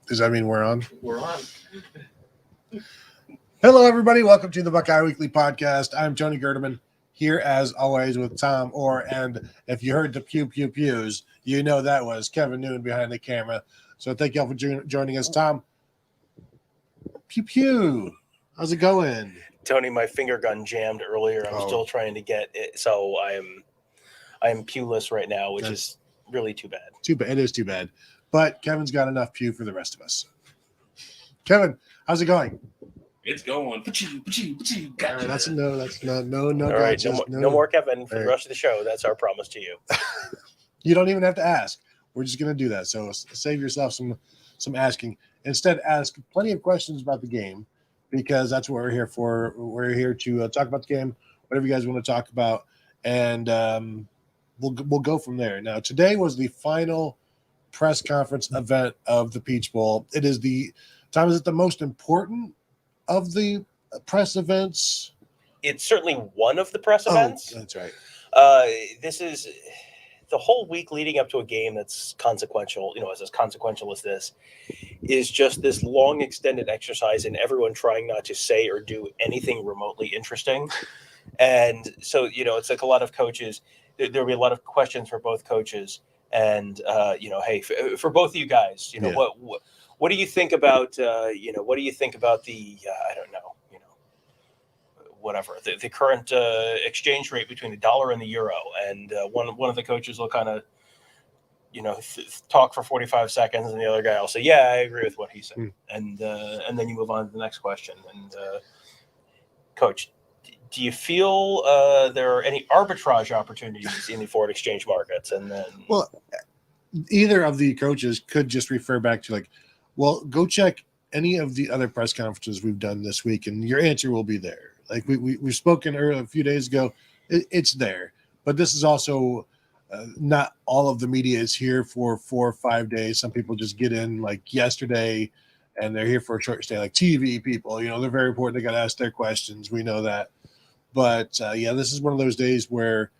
Does that mean we're on? We're on. Hello, everybody. Welcome to the Buckeye Weekly Podcast. I'm Tony Gerdeman, here as always with Tom Orr. And if you heard the pew pew pews, you know that was Kevin Noon behind the camera. So thank you all for joining us. Tom, pew pew. How's it going? Tony, my finger gun jammed earlier. I'm still trying to get it. So I am pewless right now, which is really too bad. It is too bad. But Kevin's got enough pew for the rest of us. Kevin, how's it going? It's going. Gotcha. That's a no. That's no. All right, no more Kevin for the rest of the show. That's our promise to you. You don't even have to ask. We're just going to do that. So save yourself some asking. Instead, ask plenty of questions about the game, because that's what we're here for. We're here to talk about the game, whatever you guys want to talk about, and we'll go from there. Now, today was the final press conference event of the Peach Bowl. It is the most important of the press events? It's certainly one of the press events. That's right. This is the whole week leading up to a game that's consequential, as consequential as this, is just this long extended exercise in everyone trying not to say or do anything remotely interesting. And so, it's like a lot of coaches, there'll be a lot of questions for both coaches. And, hey, for both of you guys, what do you think about, what do you think about the, I don't know, whatever, the current exchange rate between the dollar and the euro? And one of the coaches will kind of, talk for 45 seconds, and the other guy will say, yeah, I agree with what he said. And then you move on to the next question. And Coach, do you feel there are any arbitrage opportunities in the foreign exchange markets? And then, well, either of the coaches could just refer back to go check any of the other press conferences we've done this week, and your answer will be there. Like we've spoken earlier, a few days ago, it's there. But this is also not all of the media is here for 4 or 5 days. Some people just get in like yesterday, and they're here for a short stay. Like TV people, they're very important. They got to ask their questions. We know that. But, this is one of those days where,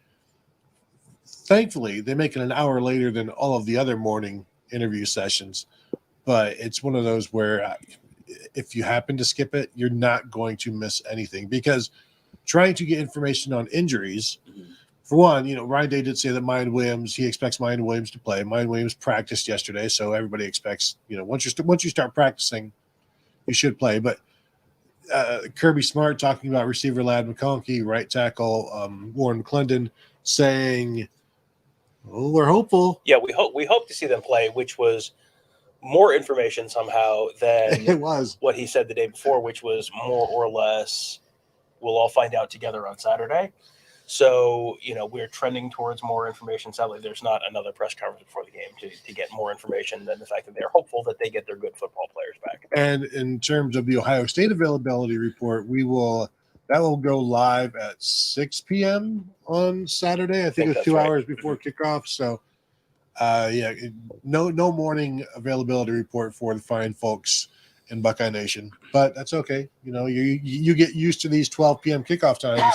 thankfully, they make it an hour later than all of the other morning interview sessions. But it's one of those where if you happen to skip it, you're not going to miss anything. Because trying to get information on injuries, for one, Ryan Day did say that he expects Mayan Williams to play. Mayan Williams practiced yesterday, so everybody expects, once you start practicing, you should play. But Kirby Smart talking about receiver Ladd McConkey, right tackle Warren McClendon, saying, "Well, we're hopeful." Yeah, we hope to see them play, which was more information somehow than it was what he said the day before, which was more or less, we'll all find out together on Saturday. So, we're trending towards more information. Sadly, there's not another press conference before the game to get more information than the fact that they're hopeful that they get their good football players back. And in terms of the Ohio State availability report, that will go live at 6 p.m. on Saturday. I think it's 2 hours before kickoff. So, no morning availability report for the fine folks in Buckeye Nation, but that's okay. You get used to these 12 p.m. kickoff times.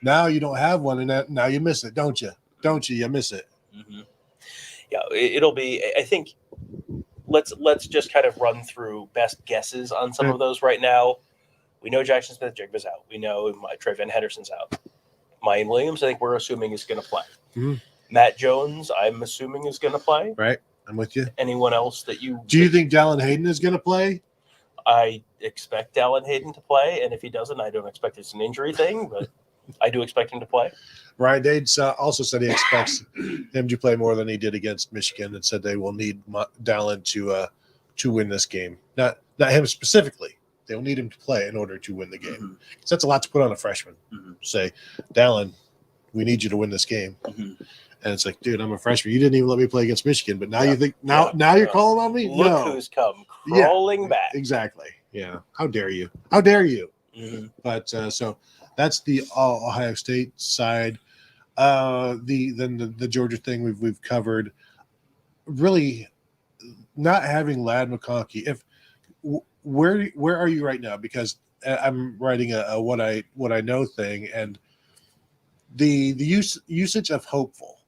Now you don't have one, and now you miss it, don't you? Don't you? You miss it. Mm-hmm. Yeah, it'll be. I think let's just kind of run through best guesses on some of those right now. We know Jackson Smith-Jigba's out. We know Trayvon Henderson's out. Mayan Williams, I think we're assuming, is going to play. Mm-hmm. Matt Jones, I'm assuming, is going to play. Right, I'm with you. Anyone else that do you think Dallin Hayden is going to play? I expect Dallin Hayden to play, and if he doesn't, I don't expect it's an injury thing, but I do expect him to play. Ryan Day also said he expects him to play more than he did against Michigan, and said they will need Dallin to win this game. Not him specifically. They'll need him to play in order to win the game. So that's a lot to put on a freshman. Say, Dallin, we need you to win this game. And it's like, dude, I'm a freshman. You didn't even let me play against Michigan, but now you think now you're calling on me? Look who's come crawling back. Exactly. Yeah. How dare you? How dare you? But so that's the Ohio State side. The Georgia thing we've covered. Really, not having Ladd McConkey. Where are you right now? Because I'm writing a what I know thing, and the usage of hopeful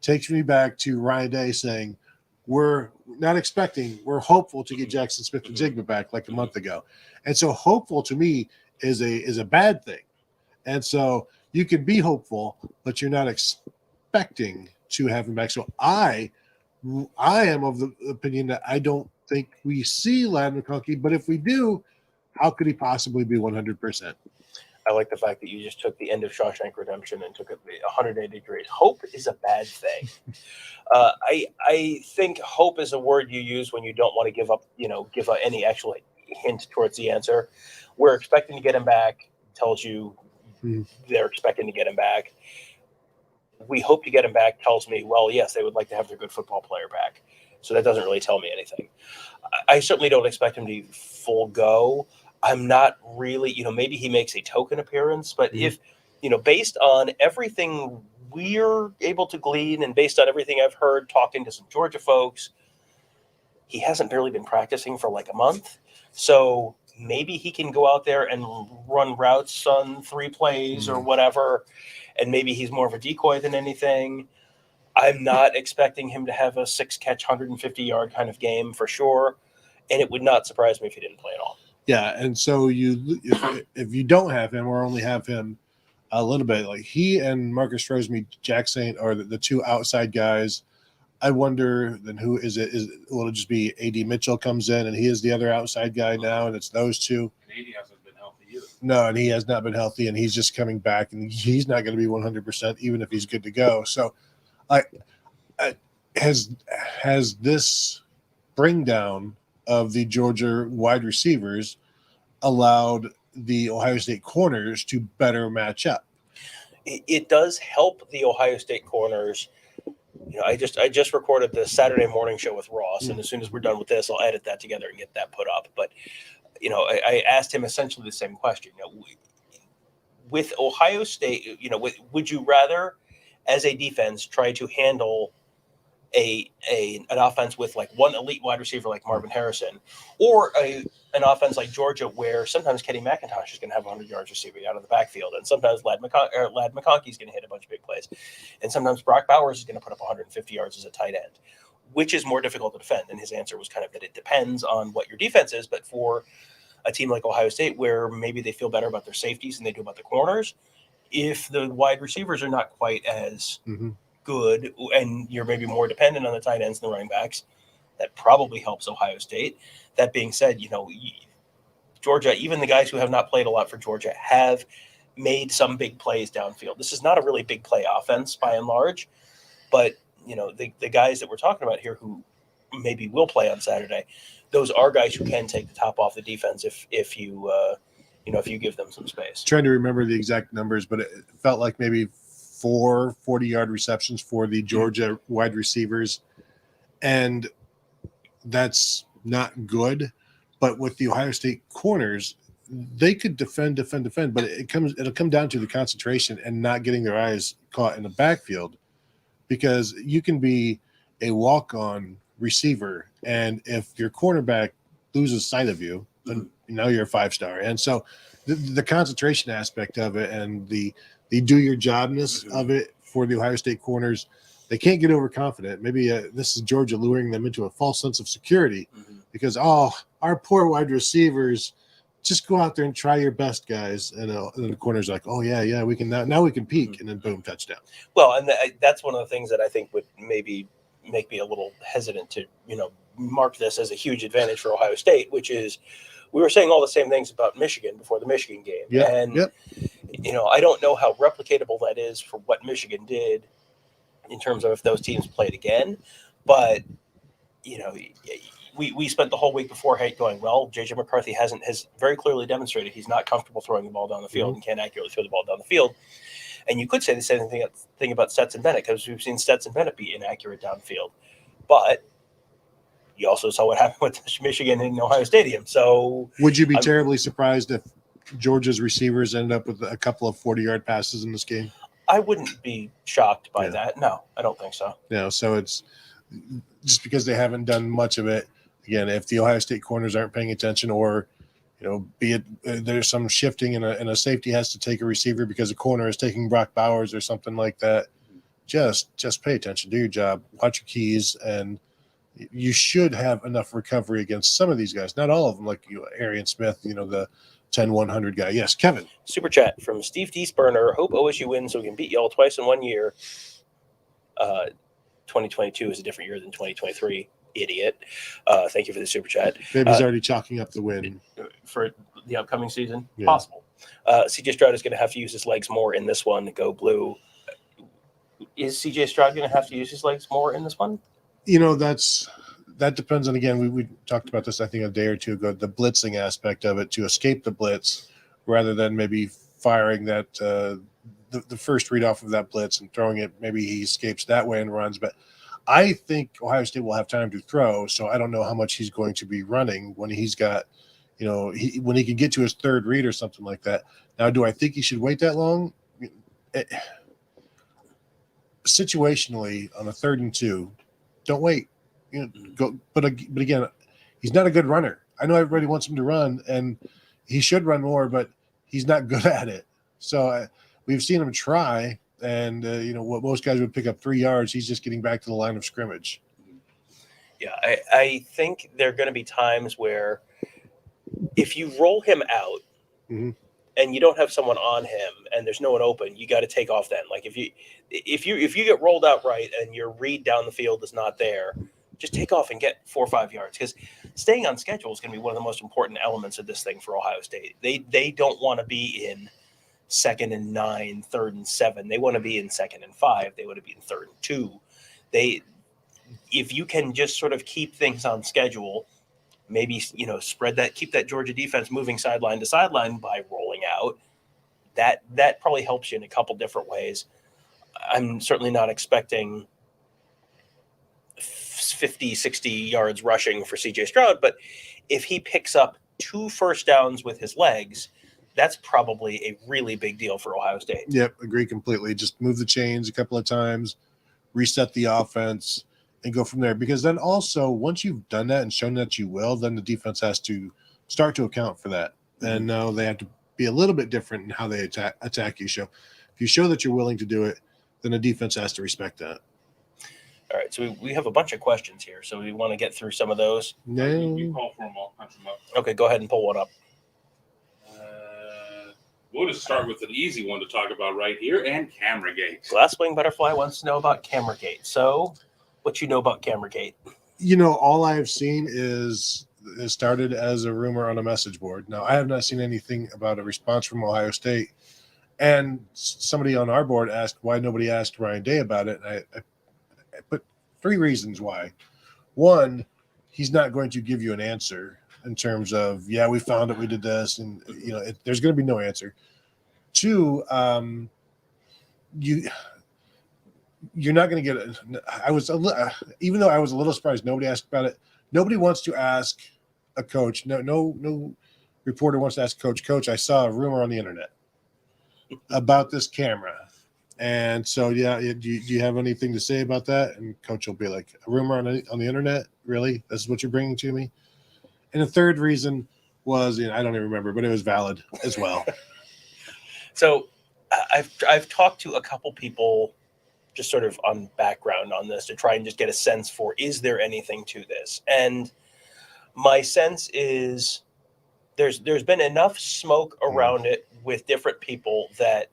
takes me back to Ryan Day saying, we're not expecting, we're hopeful to get Jackson Smith and Jigba back like a month ago. And so hopeful to me is a bad thing. And so you can be hopeful, but you're not expecting to have him back. So I am of the opinion that I don't think we see Ladd McConkey, but if we do, how could he possibly be 100%? I like the fact that you just took the end of Shawshank Redemption and took it 180 degrees. Hope is a bad thing. I think hope is a word you use when you don't want to give up, any actual hint towards the answer. We're expecting to get him back. Tells you they're expecting to get him back. We hope to get him back tells me, well, yes, they would like to have their good football player back. So that doesn't really tell me anything. I certainly don't expect him to be full go. I'm not really, maybe he makes a token appearance, but if, based on everything we're able to glean and based on everything I've heard talking to some Georgia folks, he hasn't barely been practicing for like a month. So maybe he can go out there and run routes on 3 plays or whatever. And maybe he's more of a decoy than anything. I'm not expecting him to have a 6-catch, 150-yard kind of game for sure. And it would not surprise me if he didn't play at all. Yeah, and so if you don't have him or only have him a little bit, like he and Marcus Rosemy, Jack Saint are the 2 outside guys. I wonder then who is it? Will it just be A.D. Mitchell comes in and he is the other outside guy now, and it's those 2? And AD hasn't been healthy either. No, and he has not been healthy, and he's just coming back, and he's not going to be 100% even if he's good to go. So, has this bring down of the Georgia wide receivers allowed the Ohio State corners to better match up? It does help the Ohio State corners. I just recorded the Saturday morning show with Ross, and as soon as we're done with this, I'll edit that together and get that put up. But I asked him essentially the same question. With Ohio State, would you rather, as a defense, try to handle an offense with like one elite wide receiver like Marvin Harrison, or an offense like Georgia where sometimes Kenny McIntosh is going to have 100 yards receiving out of the backfield, and sometimes Ladd McConkey is going to hit a bunch of big plays, and sometimes Brock Bowers is going to put up 150 yards as a tight end? Which is more difficult to defend? And his answer was kind of that it depends on what your defense is, but for a team like Ohio State where maybe they feel better about their safeties than they do about the corners, if the wide receivers are not quite as good and you're maybe more dependent on the tight ends and the running backs, that probably helps Ohio State. That being said, Georgia, even the guys who have not played a lot for Georgia, have made some big plays downfield. This is not a really big play offense by and large, but the guys that we're talking about here who maybe will play on Saturday, those are guys who can take the top off the defense if you give them some space. Trying to remember the exact numbers, but it felt like maybe 4 40-yard receptions for the Georgia wide receivers, and that's not good. But with the Ohio State corners, they could defend, but it'll come down to the concentration and not getting their eyes caught in the backfield, because you can be a walk-on receiver, and if your cornerback loses sight of you, then now you're a 5-star. And so the concentration aspect of it and the do your jobness of it for the Ohio State corners, they can't get overconfident. Maybe this is Georgia luring them into a false sense of security because, our poor wide receivers, just go out there and try your best, guys. And the corner's like, oh, yeah, we can now we can peek, and then boom, touchdown. Well, and that's one of the things that I think would maybe make me a little hesitant to, mark this as a huge advantage for Ohio State, which is we were saying all the same things about Michigan before the Michigan game. I don't know how replicatable that is for what Michigan did in terms of if those teams played again. But, we spent the whole week before going, well, J.J. McCarthy has very clearly demonstrated he's not comfortable throwing the ball down the field and can't accurately throw the ball down the field. And you could say the same thing about Stetson Bennett, because we've seen Stetson Bennett be inaccurate downfield. But you also saw what happened with Michigan in Ohio Stadium. So would you be terribly surprised if Georgia's receivers ended up with a couple of 40-yard passes in this game? I wouldn't be shocked by that. No, I don't think so. So it's just because they haven't done much of it. Again, if the Ohio State corners aren't paying attention, or be it there's some shifting and a safety has to take a receiver because a corner is taking Brock Bowers or something like that, just pay attention, do your job, watch your keys, and you should have enough recovery against some of these guys. Not all of them, like Arian Smith, the 10-100 guy. Yes, Kevin. Super chat from Steve Deesburner. Hope OSU wins so we can beat y'all twice in 1 year. 2022 is a different year than 2023. Idiot. Thank you for the super chat. Baby's already chalking up the win for the upcoming season. Yeah. Possible. CJ Stroud is going to have to use his legs more in this one. Go Blue. Is CJ Stroud going to have to use his legs more in this one? That depends on, again, we talked about this, I think, a day or two ago, the blitzing aspect of it, to escape the blitz rather than maybe firing that the first read off of that blitz and throwing it. Maybe he escapes that way and runs. But I think Ohio State will have time to throw, so I don't know how much he's going to be running when he's got, when he can get to his third read or something like that. Now, do I think he should wait that long? Situationally, on a 3rd and 2, don't wait. Go. But again, he's not a good runner. I know everybody wants him to run, and he should run more, but he's not good at it. So we've seen him try, and what most guys would pick up 3 yards, he's just getting back to the line of scrimmage. Yeah, I think there are going to be times where if you roll him out mm-hmm. and you don't have someone on him and there's no one open, you got to take off then. Like if you get rolled out right and your read down the field is not there, just take off and get 4 or 5 yards, because staying on schedule is going to be one of the most important elements of this thing for Ohio State. They don't want to be in 2nd and 9, 3rd and 7. They want to be in 2nd and 5. They want to be in 3rd and 2. If you can just sort of keep things on schedule, maybe spread that, keep that Georgia defense moving sideline to sideline by rolling out. That probably helps you in a couple different ways. I'm certainly not expecting 50, 60 yards rushing for CJ Stroud, but if he picks up 2 first downs with his legs, that's probably a really big deal for Ohio State. Yep, agree completely. Just move the chains a couple of times, reset the offense, and go from there. Because then also, once you've done that and shown that you will, then the defense has to start to account for that. And now they have to be a little bit different in how they attack you. So if you show that you're willing to do it, then the defense has to respect that. All right, so we have a bunch of questions here, so we want to get through some of those. No. You call for them, I'll punch them up. Okay, go ahead and pull one up. We'll just start with an easy one to talk about right here, and Cameragate. Glasswing Butterfly wants to know about Cameragate. So, what you know about Cameragate? All I have seen is it started as a rumor on a message board. Now, I have not seen anything about a response from Ohio State. And somebody on our board asked why nobody asked Ryan Day about it. And I put 3 reasons why. One, he's not going to give you an answer in terms of, yeah, we found it, we did this, and there's going to be no answer. 2, you're not going to get it. Even though I was a little surprised nobody asked about it. Nobody wants to ask a coach. No reporter wants to ask Coach, I saw a rumor on the internet about this camera. And so, yeah, do you have anything to say about that? And Coach will be like, a rumor on the internet? Really? This is what you're bringing to me? And the 3rd reason was, I don't even remember, but it was valid as well. So I've talked to a couple people just sort of on background on this to try and just get a sense for, is there anything to this? And my sense is there's been enough smoke around it with different people that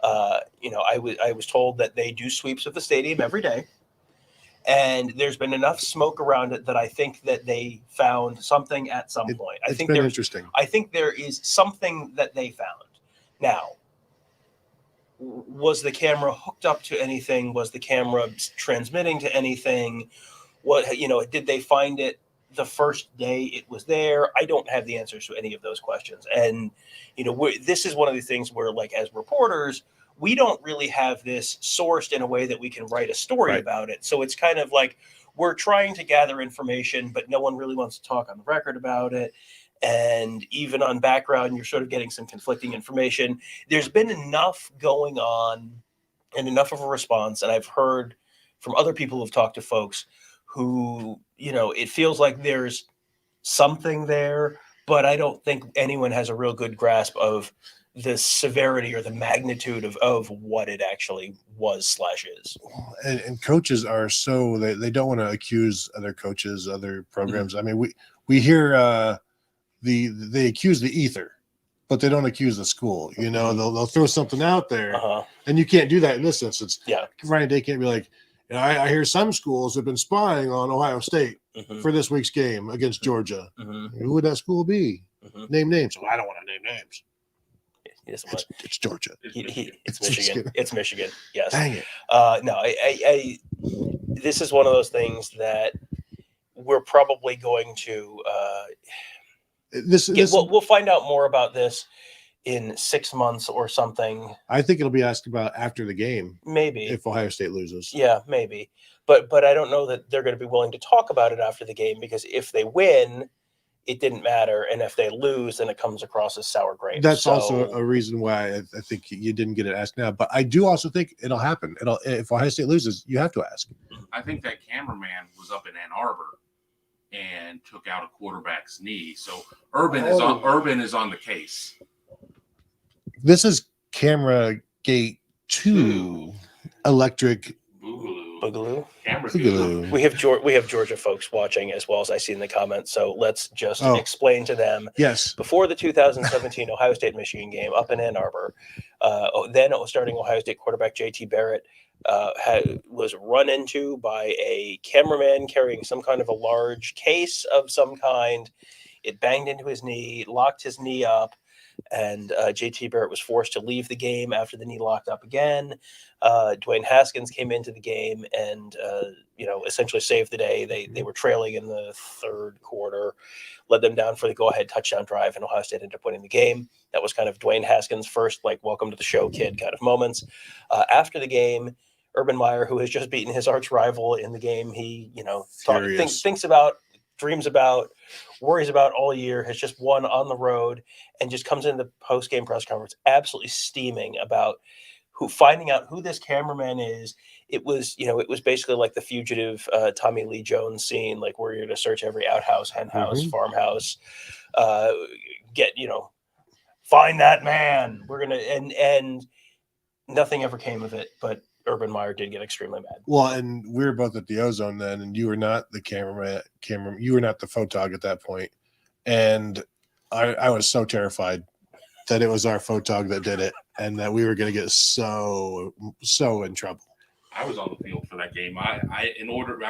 I was told that they do sweeps of the stadium every day. And there's been enough smoke around it that I think that they found something at some point. It's been interesting. I think there is something that they found. Now, was the camera hooked up to anything? Was the camera transmitting to anything? Did they find it the first day it was there? I don't have the answers to any of those questions. And, this is one of the things where, like, as reporters, we don't really have this sourced in a way that we can write a story about it. So it's kind of like we're trying to gather information, but no one really wants to talk on the record about it. And even on background, you're sort of getting some conflicting information. There's been enough going on and enough of a response. And I've heard from other people who've talked to folks who, it feels like there's something there, but I don't think anyone has a real good grasp of the severity or the magnitude of what it actually was/is. And coaches are so they don't want to accuse other coaches, other programs. I mean, we hear they accuse the ether, but they don't accuse the school. You know, they'll throw something out there, and you can't do that in this instance. Yeah, Ryan Day can't be like, you know, I hear some schools have been spying on Ohio State for this week's game against Georgia. Who would that school be? Name names. Well, I don't want to name names. It's Georgia. It's Michigan. It's Michigan. Yes. Dang it. No, I this is one of those things that we're probably going to we'll find out more about this in 6 months or something. I think it'll be asked about after the game. Maybe. If Ohio State loses. Yeah, maybe. But I don't know that they're going to be willing to talk about it after the game, because if they win, it didn't matter, and if they lose, then it comes across as sour grapes. That's also a reason why I think you didn't get it asked now. But I do also think it'll happen. If Ohio State loses, you have to ask. I think that cameraman was up in Ann Arbor and took out a quarterback's knee. So Urban is on the case. This is Camera Gate 2 Electric Boogaloo. Boogaloo. We have Georgia folks watching, as well as I see in the comments. So let's just explain to them. Yes. Before the 2017 Ohio State Michigan game up in Ann Arbor, then it was starting Ohio State quarterback JT Barrett was run into by a cameraman carrying some kind of a large case of some kind. It banged into his knee, locked his knee up, and JT Barrett was forced to leave the game after the knee locked up again. Dwayne Haskins came into the game and essentially saved the day. They were trailing in the third quarter, led them down for the go-ahead touchdown drive, and Ohio State ended up winning the game. That was kind of Dwayne Haskins' first, welcome to the show, kid kind of moments. After the game, Urban Meyer, who has just beaten his arch rival in the game, he thinks about, dreams about, worries about all year, has just won on the road, and just comes into the post-game press conference absolutely steaming about finding out who this cameraman is. It was basically like the fugitive Tommy Lee Jones scene, like we're here to search every outhouse, hen house, farmhouse, find that man. We're gonna and nothing ever came of it, but Urban Meyer did get extremely mad. Well, and we were both at the Ozone then, and you were not the cameraman. You were not the photog at that point, and I was so terrified that it was our photog that did it, and that we were going to get so in trouble. I was on the field for that game. I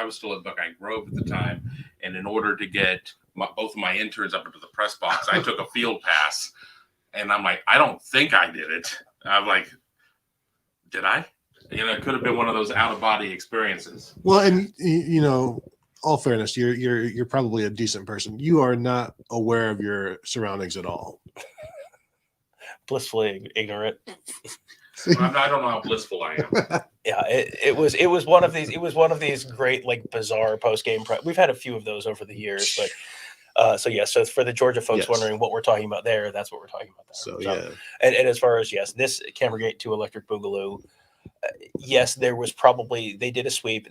was still at Buckeye Grove at the time, and in order to get both of my interns up into the press box, I took a field pass, and I'm like, I don't think I did it. I'm like, did I? It could have been one of those out-of-body experiences. Well, and all fairness, you're probably a decent person. You are not aware of your surroundings at all. Blissfully ignorant. I don't know how blissful I am. Yeah, it was one of these. It was one of these great, bizarre post-game. We've had a few of those over the years, but so for the Georgia folks wondering what we're talking about there, that's what we're talking about there. So and as far as this Cameragate 2 Electric Boogaloo. Yes, there was probably, they did a sweep.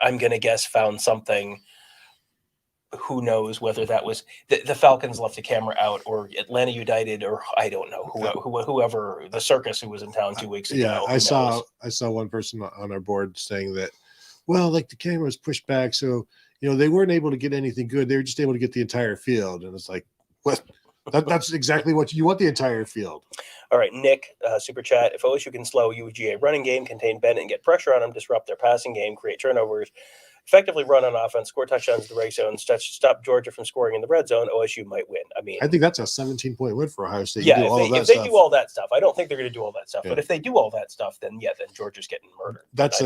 I'm going to guess, found something. Who knows whether that was the Falcons left the camera out, or Atlanta United, or I don't know whoever the circus who was in town 2 weeks ago. Yeah, I saw one person on our board saying that, the camera was pushed back, so they weren't able to get anything good. They were just able to get the entire field, and it's like, what? That's exactly what you want, the entire field. All right, Nick, super chat. If OSU can slow UGA running game, contain Bennett and get pressure on them, disrupt their passing game, create turnovers, effectively run on offense, score touchdowns in the red zone, stop Georgia from scoring in the red zone, OSU might win. I think that's a 17-point win for Ohio State. Yeah, if they do all that stuff, I don't think they're going to do all that stuff. Yeah. But if they do all that stuff, then Georgia's getting murdered. That's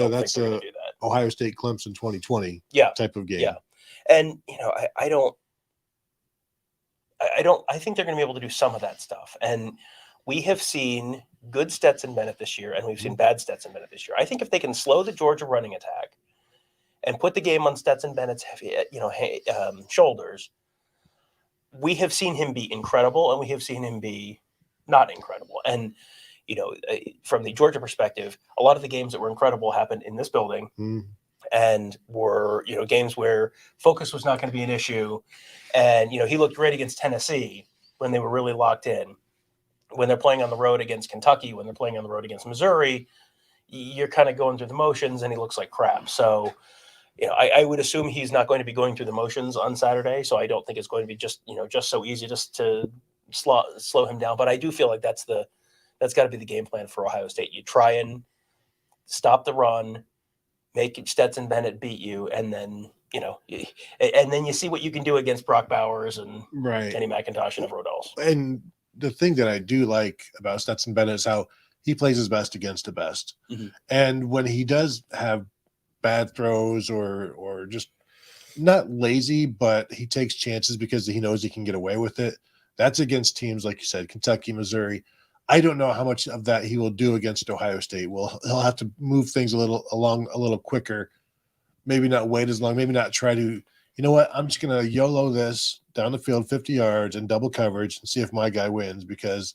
Ohio State Clemson 2020 type of game. Yeah, and I think they're going to be able to do some of that stuff. And we have seen good Stetson Bennett this year, and we've seen bad Stetson Bennett this year. I think if they can slow the Georgia running attack and put the game on Stetson Bennett's shoulders, we have seen him be incredible, and we have seen him be not incredible. And from the Georgia perspective, a lot of the games that were incredible happened in this building. And were games where focus was not going to be an issue, and he looked great against Tennessee when they were really locked in. when they're playing on the road against Kentucky, when they're playing on the road against Missouri, you're kind of going through the motions and he looks like crap. So, I would assume he's not going to be going through the motions on Saturday. So I don't think it's going to be just so easy just to slow him down. But I do feel like that's got to be the game plan for Ohio State. You try and stop the run, make Stetson Bennett beat you, and then and then you see what you can do against Brock Bowers and Kenny McIntosh and everyone else. And the thing that I do like about Stetson Bennett is how he plays his best against the best. Mm-hmm. And when he does have bad throws or just not lazy, but he takes chances because he knows he can get away with it, that's against teams like you said, Kentucky, Missouri. I don't know how much of that he will do against Ohio State. He'll have to move things along a little quicker, maybe not wait as long, maybe not try to, I'm just going to YOLO this down the field 50 yards and double coverage and see if my guy wins, because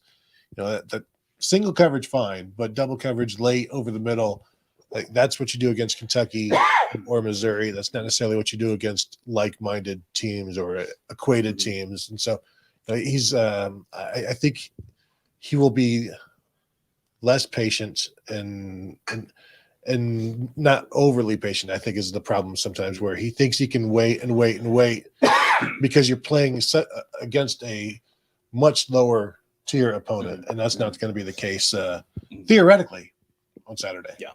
that single coverage fine, but double coverage late over the middle, like that's what you do against Kentucky or Missouri. That's not necessarily what you do against like-minded teams or equated teams. And so he's I think he will be less patient and not overly patient, I think, is the problem sometimes, where he thinks he can wait and wait and wait because you're playing against a much lower tier opponent, and that's not going to be the case theoretically on Saturday. Yeah.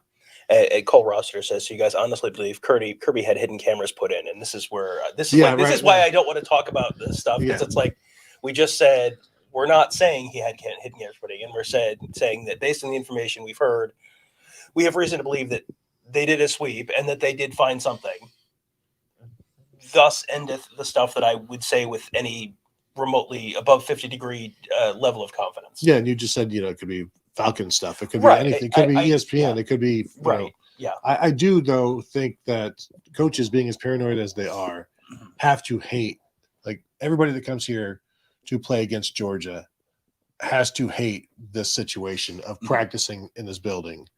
Cole Rossiter says, so you guys honestly believe Kirby had hidden cameras put in, and this is where this is why I don't want to talk about this stuff, because it's like we just said we're not saying he had hidden cameras put in, and we're saying that based on the information we've heard, we have reason to believe that they did a sweep and that they did find something. Thus endeth the stuff that I would say with any remotely above 50-degree level of confidence. Yeah, and you just said, it could be Falcon stuff. It could be anything. It could be ESPN. It could be I do, though, think that coaches, being as paranoid as they are, have to hate, like, everybody that comes here to play against Georgia has to hate this situation of practicing in this building,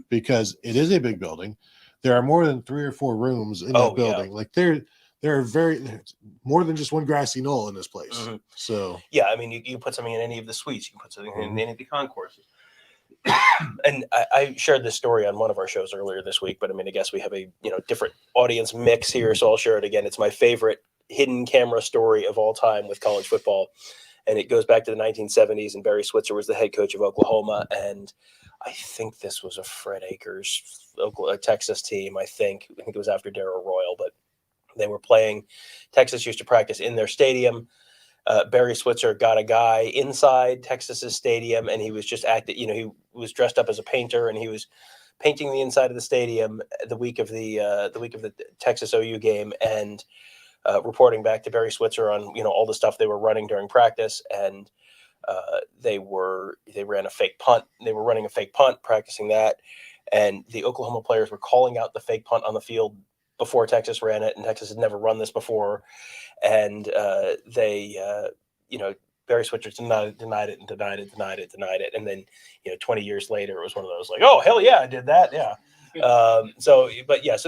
because it is a big building. There are more than 3 or 4 rooms in that building. Yeah. Like there are more than just one grassy knoll in this place. Mm-hmm. So yeah, I mean, you put something in any of the suites, you can put something in any of the concourses. And I shared this story on one of our shows earlier this week, but I mean, I guess we have a different audience mix here, so I'll share it again. It's my favorite hidden camera story of all time with college football, and it goes back to the 1970s. And Barry Switzer was the head coach of Oklahoma, and I think this was a Fred Akers Texas team. I think it was after Darrell Royal, but they were playing. Texas used to practice in their stadium. Barry Switzer got a guy inside Texas's stadium, and he was just he was dressed up as a painter, and he was painting the inside of the stadium the week of the Texas OU game, and reporting back to Barry Switzer on all the stuff they were running during practice. And they ran a fake punt. They were running a fake punt, practicing that, and the Oklahoma players were calling out the fake punt on the field before Texas ran it, and Texas had never run this before. And Barry Switzer denied it. And then, 20 years later, it was one of those like, oh, hell yeah, I did that. Yeah. So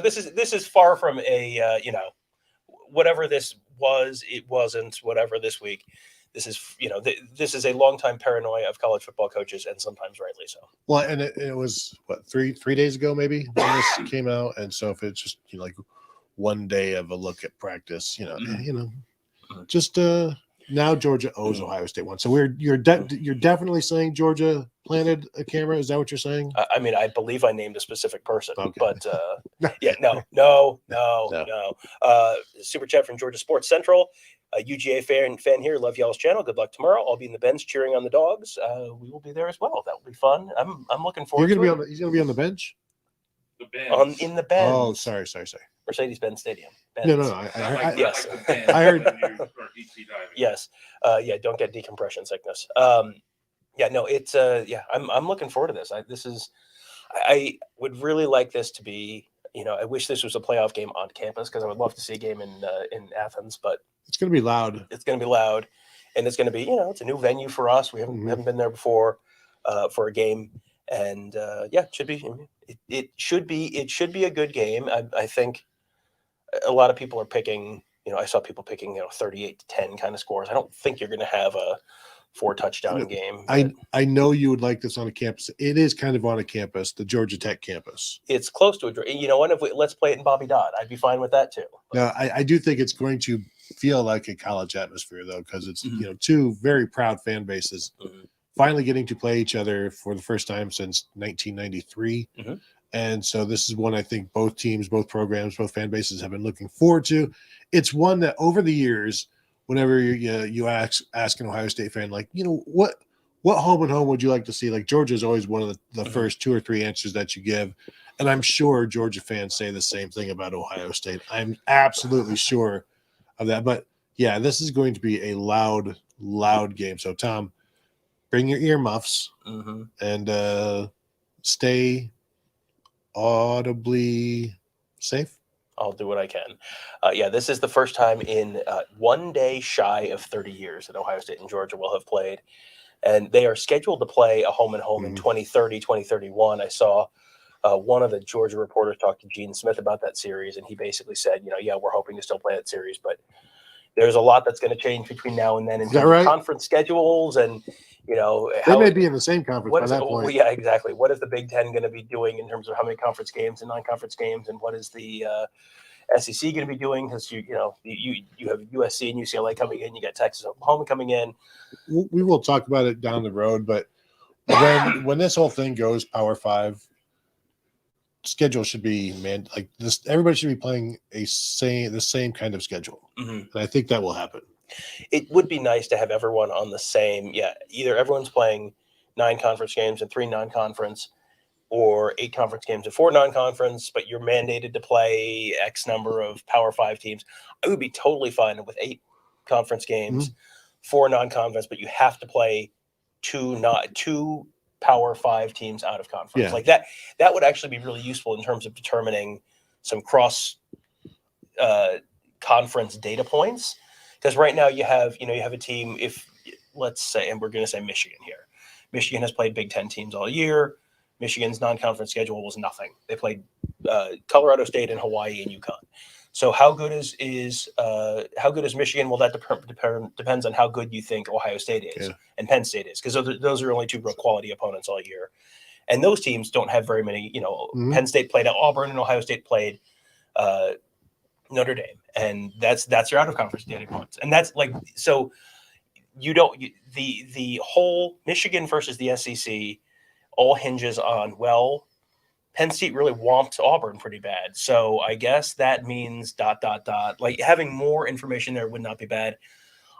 this is far from a, whatever this was, it wasn't, whatever this week. This is, this is a longtime paranoia of college football coaches, and sometimes rightly so. Well, and it was what, three days ago, maybe, when this came out. And so if it's just, like one day of a look at practice, just now Georgia owes Ohio State one. So you're definitely saying Georgia planted a camera. Is that what you're saying? I mean, I believe I named a specific person, but no. Super chat from Georgia Sports Central. UGA fan here. Love y'all's channel. Good luck tomorrow. I'll be in the bench cheering on the dogs. We will be there as well. That will be fun. I'm looking forward. He's going to be on the bench. The bench. In the bench. Oh, sorry. Mercedes-Benz Stadium. Benz. No. Yes. I heard. Yes. Don't get decompression sickness. It's I'm looking forward to this. I would really like this to be, I wish this was a playoff game on campus, because I would love to see a game in Athens, but it's going to be loud. It's going to be loud, and it's going to be, it's a new venue for us. We haven't been there before for a game, and it should be a good game. I think a lot of people are picking, I saw people picking 38-10 kind of scores. I don't think you're going to have a 4-touchdown game. I know you would like this on a campus. It is kind of on a campus, the Georgia Tech campus. It's close to a, you know, and let's play it in Bobby Dodd. I'd be fine with that too. Now, I do think it's going to feel like a college atmosphere though, because it's you know, two very proud fan bases finally getting to play each other for the first time since 1993. And so this is one I think both teams, both programs, both fan bases have been looking forward to. It's one that over the years, whenever you ask an Ohio State fan, like, you know, what home and home would you like to see? Like, Georgia is always one of the first 2 or 3 answers that you give. And I'm sure Georgia fans say the same thing about Ohio State. I'm absolutely sure of that. But, yeah, this is going to be a loud, loud game. So, Tom, bring your earmuffs and stay audibly safe. I'll do what I can. Yeah, this is the first time in 1 day shy of 30 years that Ohio State and Georgia will have played. And they are scheduled to play a home and home in 2030, 2031. I saw one of the Georgia reporters talk to Gene Smith about that series, and he basically said, you know, yeah, we're hoping to still play that series, but there's a lot that's going to change between now and then in terms of conference schedules and, you know, they may be in the same conference by that point. Well, yeah, exactly. What is the Big Ten going to be doing in terms of how many conference games and non-conference games, and what is the SEC going to be doing? Because you have USC and UCLA coming in, you got Texas, Oklahoma coming in. We will talk about it down the road, but when this whole thing goes Power 5, schedule should be like this. Everybody should be playing the same kind of schedule, and I think that will happen. It would be nice to have everyone on the same. Yeah, either everyone's playing 9 conference games and 3 non-conference, or 8 conference games and 4 non-conference, but you're mandated to play X number of Power 5 teams. I would be totally fine with 8 conference games, 4 non-conference, but you have to play 2 Power 5 teams out of conference. Like that would actually be really useful in terms of determining some cross conference data points. Because right now you have a team, if let's say, and we're going to say Michigan here. Michigan has played Big Ten teams all year. Michigan's non-conference schedule was nothing. They played Colorado State and Hawaii and UConn. So how good is Michigan? Well, that depends on how good you think Ohio State is and Penn State is, because those are only 2 real quality opponents all year. And those teams don't have very many. You know, Penn State played Auburn and Ohio State played Notre Dame, and that's your out of conference data points. And that's like, so the whole Michigan versus the SEC all hinges on, well, Penn State really whomped Auburn pretty bad. So I guess that means ... Like, having more information there would not be bad.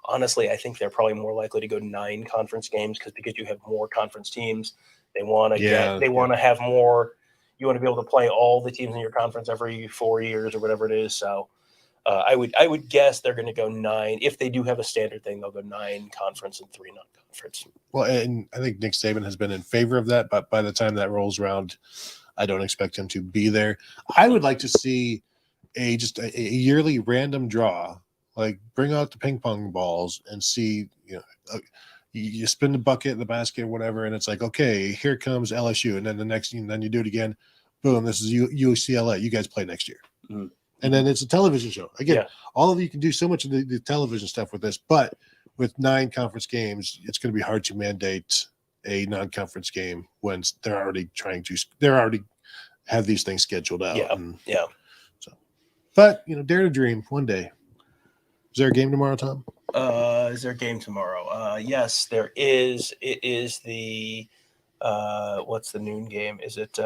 Honestly, I think they're probably more likely to go 9 conference games because you have more conference teams. They want to have more. You want to be able to play all the teams in your conference every 4 years or whatever it is. So I would guess they're going to go 9. If they do have a standard thing, they'll go 9 conference and 3 non-conference. Well, and I think Nick Saban has been in favor of that, but by the time that rolls around, I don't expect him to be there. I would like to see a yearly random draw, like bring out the ping pong balls and see, you spin the bucket, the basket, whatever, and it's like, okay, here comes LSU, and then the next, then you do it again, boom, this is UCLA. You guys play next year, and then it's a television show. Again, all of you can do so much of the television stuff with this, but with 9 conference games, it's going to be hard to mandate a non-conference game when they're already have these things scheduled out. So, but dare to dream one day. Is there a game tomorrow, Tom? Is there a game tomorrow? Yes, there is. It is the what's the noon game? Is that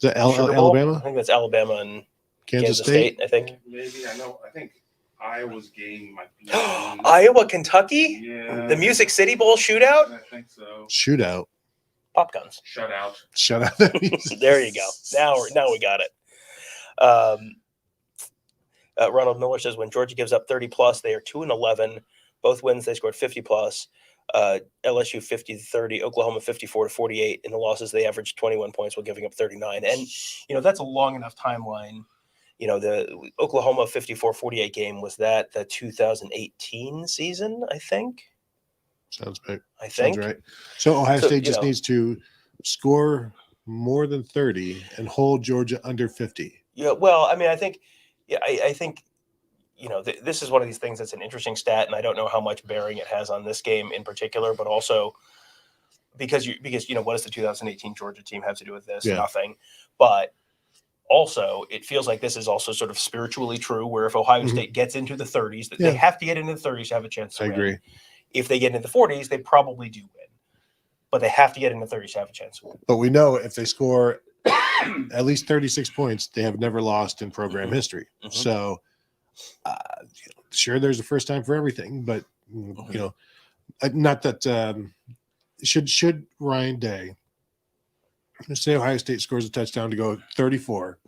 Alabama? I think that's Alabama and Kansas State. I think. Maybe I think Iowa's game might be Iowa, Kentucky? Yeah. The Music City Bowl shootout? I think so. Shootout. Pop guns. Shut out. There you go. Now we got it. Ronald Miller says when Georgia gives up 30 plus, they are 2-11. Both wins, they scored 50 plus. LSU 50-30, Oklahoma 54-48. In the losses, they averaged 21 points while giving up 39. And that's a long enough timeline. The Oklahoma 54-48 game, was that the 2018 season, I think? Sounds right. I think. Sounds right. So Ohio State just needs to score more than 30 and hold Georgia under 50. Yeah, well, I mean, I think this is one of these things that's an interesting stat, and I don't know how much bearing it has on this game in particular, but also because what does the 2018 Georgia team have to do with this? Yeah. Nothing. But also, it feels like this is also sort of spiritually true, where if Ohio State gets into the 30s, that they have to get into the 30s to have a chance to win. I agree. If they get into the 40s, they probably do win. But they have to get into the 30s to have a chance to win. But we know if they score at least 36 points, they have never lost in program history. So, sure, there's a first time for everything, but not that should Ryan Day say Ohio State scores a touchdown to go 34,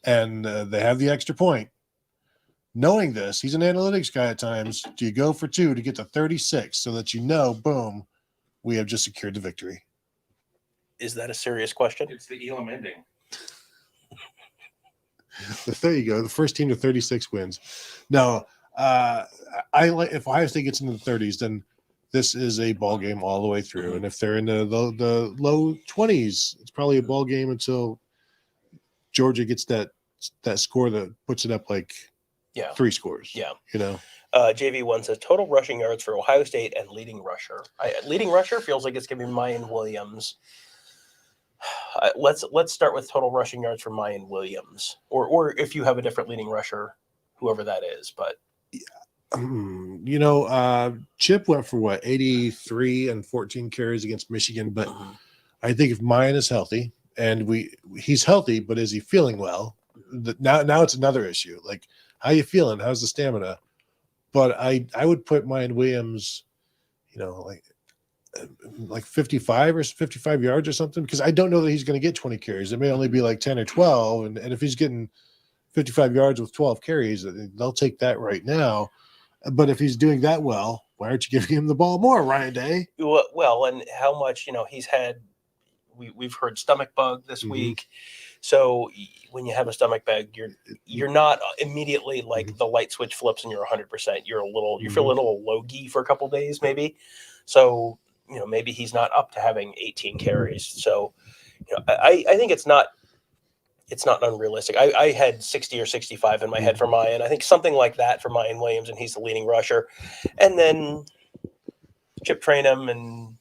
and they have the extra point. Knowing this, he's an analytics guy at times. Do you go for 2 to get to 36 so that boom, we have just secured the victory? Is that a serious question? It's the Elam ending. There you go. The first team to 36 wins. No, I like if Ohio State gets into the 30s, then this is a ball game all the way through. And if they're in the low 20s, it's probably a ball game until Georgia gets that score that puts it up like 3 scores. Yeah. JV1 says total rushing yards for Ohio State and leading rusher. Leading rusher feels like it's going to be Mayan Williams. Let's start with total rushing yards for Mayan Williams, or if you have a different leading rusher, whoever that is. But Chip went for 83 and 14 carries against Michigan. But I think if Mayan is healthy, and he's healthy, but is he feeling well? Now it's another issue. Like, how you feeling? How's the stamina? But I would put Mayan Williams, like 55 or 55 yards or something, because I don't know that he's going to get 20 carries. It may only be like 10 or 12. And if he's getting 55 yards with 12 carries, they'll take that right now. But if he's doing that well, why aren't you giving him the ball more, Ryan Day? Well, and how much, he's had, we've heard stomach bug this week. So when you have a stomach bug, you're not immediately like the light switch flips and you're 100%. You feel a little logy for a couple days, maybe. So, maybe he's not up to having 18 carries. So, I think it's not unrealistic. I had 60 or 65 in my head for Mayan. I think something like that for Mayan Williams, and he's the leading rusher. And then Chip Trainum and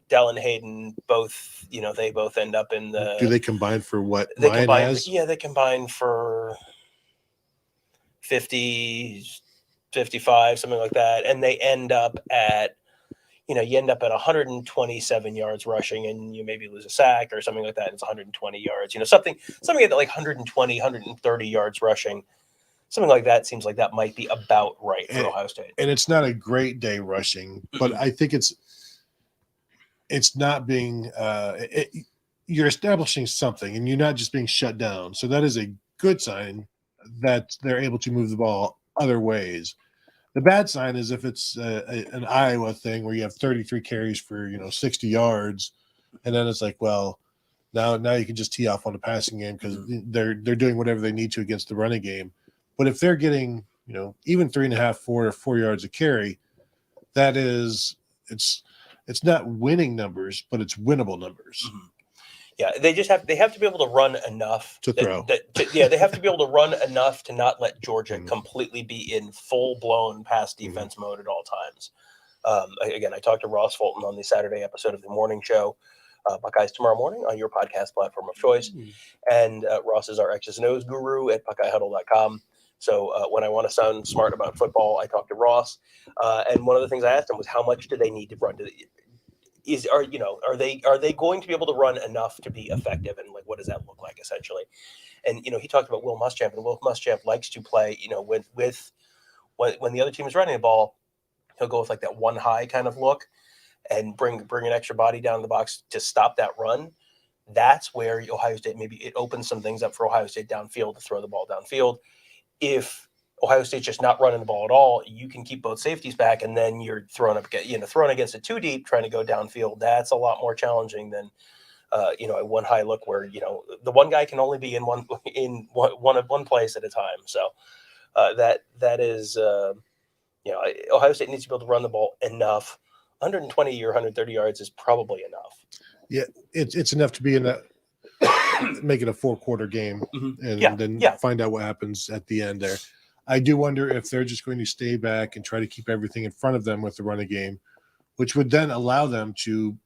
Dallin Hayden both, they both end up in the. Do they combine for what Mayan has? Yeah, they combine for 50, 55, something like that, and they end up at. You end up at 127 yards rushing, and you maybe lose a sack or something like that. And it's 120 yards. Something at like 120, 130 yards rushing. Something like that seems like that might be about right for Ohio State. And it's not a great day rushing, but I think it's not being you're establishing something, and you're not just being shut down. So that is a good sign that they're able to move the ball other ways. The bad sign is if it's an Iowa thing where you have 33 carries for 60 yards, and then it's like, well, now you can just tee off on the passing game because they're doing whatever they need to against the running game. But if they're getting even 3.5, 4 yards a carry, that is it's not winning numbers, but it's winnable numbers. Yeah, they have to be able to run enough to throw. They have to be able to run enough to not let Georgia completely be in full-blown pass defense mode at all times. Again, I talked to Ross Fulton on the Saturday episode of the morning show, Buckeyes Tomorrow Morning, on your podcast platform of choice. And Ross is our X's and O's guru at BuckeyeHuddle.com. So when I want to sound smart about football, I talk to Ross. And one of the things I asked him was, how much do they need to run? Are they going to be able to run enough to be effective, and like what does that look like essentially? And he talked about Will Muschamp, and Will Muschamp likes to play when the other team is running the ball, he'll go with like that one high kind of look and bring an extra body down in the box to stop that run. That's where Ohio State, maybe it opens some things up for Ohio State downfield to throw the ball downfield. If Ohio State's just not running the ball at all, you can keep both safeties back, and then you're thrown against it too deep, trying to go downfield. That's a lot more challenging than, a one high look where the one guy can only be in one place at a time. So that is, Ohio State needs to be able to run the ball enough. 120 or 130 yards is probably enough. Yeah, it's enough to be in that. Make it a 4-quarter game and then find out what happens at the end there. I do wonder if they're just going to stay back and try to keep everything in front of them with the running game, which would then allow them to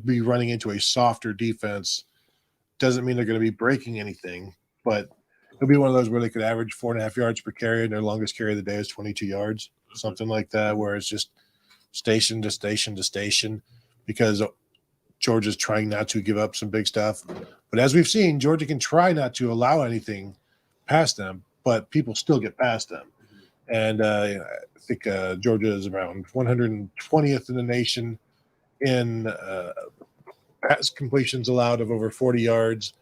be running into a softer defense. Doesn't mean they're going to be breaking anything, but it'll be one of those where they could average 4.5 yards per carry, and their longest carry of the day is 22 yards, something like that, where it's just station to station to station, because Georgia's trying not to give up some big stuff. But as we've seen, Georgia can try not to allow anything past them, but people still get past them. And I think Georgia is around 120th in the nation in pass completions allowed of over 40 yards.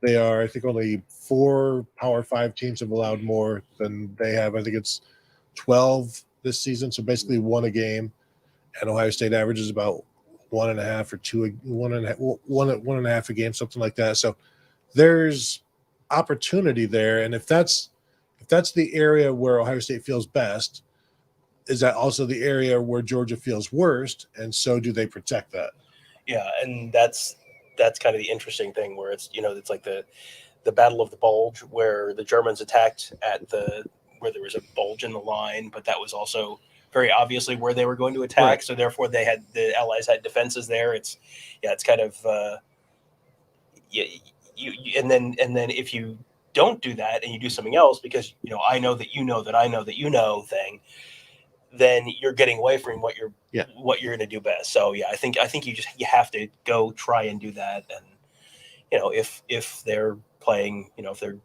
They are, I think, only 4 Power 5 teams have allowed more than they have. I think it's 12 this season, so basically 1 a game. And Ohio State averages about 1.5 or 2, 1.5 a game, something like that. So there's opportunity there, and if that's the area where Ohio State feels best, is that also the area where Georgia feels worst, and so do they protect that? Yeah, and that's kind of the interesting thing, where it's it's like the Battle of the Bulge, where the Germans attacked where there was a bulge in the line, but that was also very obviously where they were going to attack. Right. So therefore, the Allies had defenses there. It's kind of and then if you don't do that and you do something else, because I know that you know that I know that you know thing, then you're getting away from what you're going to do best. So I think you have to go try and do that. And if they're playing, if they're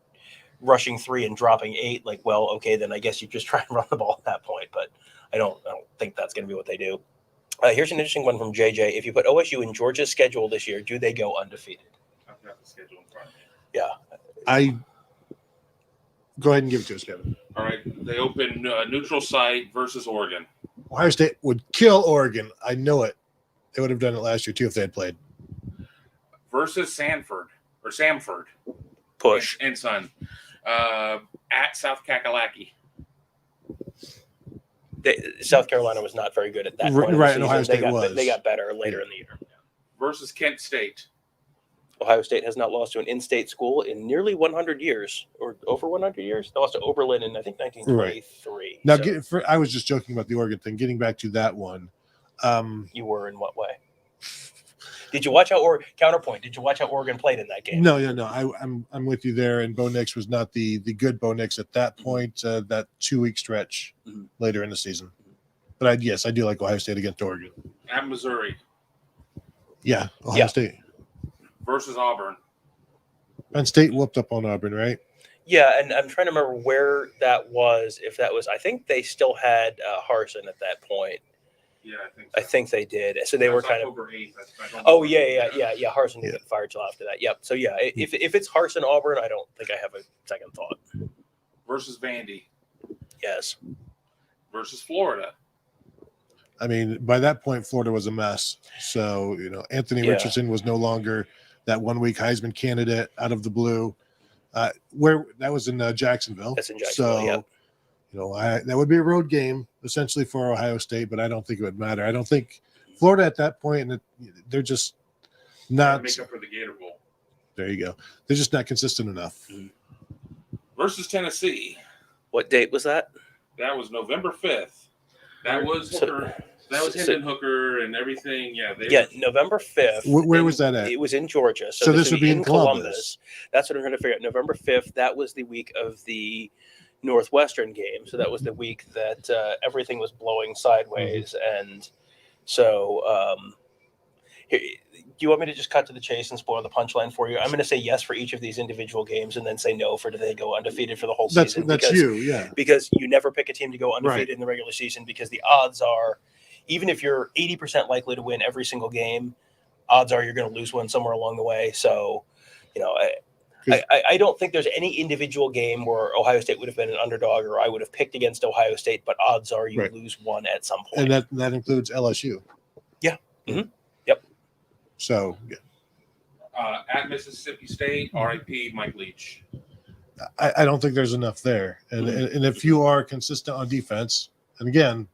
rushing 3 and dropping 8, like, well, okay, then I guess you just try and run the ball at that point. But I don't think that's going to be what they do. Here's an interesting one from JJ. If you put OSU in Georgia's schedule this year, do they go undefeated? I've got the schedule in front of me. Yeah. Go ahead and give it to us, Kevin. All right. They open neutral site versus Oregon. Ohio State would kill Oregon. I know it. They would have done it last year, too, if they had played. Versus Samford. Push. And Son. At South Kakalaki. South Carolina was not very good at that point. Right, and Ohio State They got better later in the year. Versus Kent State. Ohio State has not lost to an in-state school in nearly 100 years, or over 100 years. They lost to Oberlin in, I think, 1923. Right. Now, I was just joking about the Oregon thing. Getting back to that one. You were in what way? Did you watch how counterpoint? Did you watch how Oregon played in that game? No. I'm with you there. And Bo Nix was not the good Bo Nix at that point. That 2-week stretch later in the season. But I do like Ohio State against Oregon. At Missouri. Yeah, Ohio State versus Auburn. Penn State whooped up on Auburn, right? Yeah, and I'm trying to remember where that was. If that was, I think they still had Harsin at that point. Yeah, I think they did. So they were kind of. October 8th. Yeah. Harsin didn't get fired till after that. Yep. So if it's Harsin Auburn, I don't think I have a second thought. Versus Vandy. Yes. Versus Florida. I mean, by that point, Florida was a mess. So Anthony Richardson was no longer that 1-week Heisman candidate out of the blue. Where that was in Jacksonville. That's in Jacksonville. So, that would be a road game essentially for Ohio State, but I don't think it would matter. I don't think Florida at that point, and they're just not make up for the Gator Bowl. There you go. They're just not consistent enough. Versus Tennessee. What date was that? That was November 5th. That was Hooker. That was Hendon Hooker and everything. Yeah. November 5th. Where was that at? It was in Georgia. So this would be in Columbus. That's what I'm trying to figure out. November 5th, that was the week of the Northwestern game. So that was the week that everything was blowing sideways. And so do you want me to just cut to the chase and spoil the punchline for you? I'm going to say yes for each of these individual games and then say no for do they go undefeated for the whole season. That's because you never pick a team to go undefeated in the regular season, because the odds are, even if you're 80% likely to win every single game, odds are you're going to lose one somewhere along the way. So, I don't think there's any individual game where Ohio State would have been an underdog or I would have picked against Ohio State, but odds are you lose one at some point. And that includes LSU. Yeah. Mm-hmm. Yep. So, at Mississippi State, RIP Mike Leach. I don't think there's enough there. And if you are consistent on defense, and again,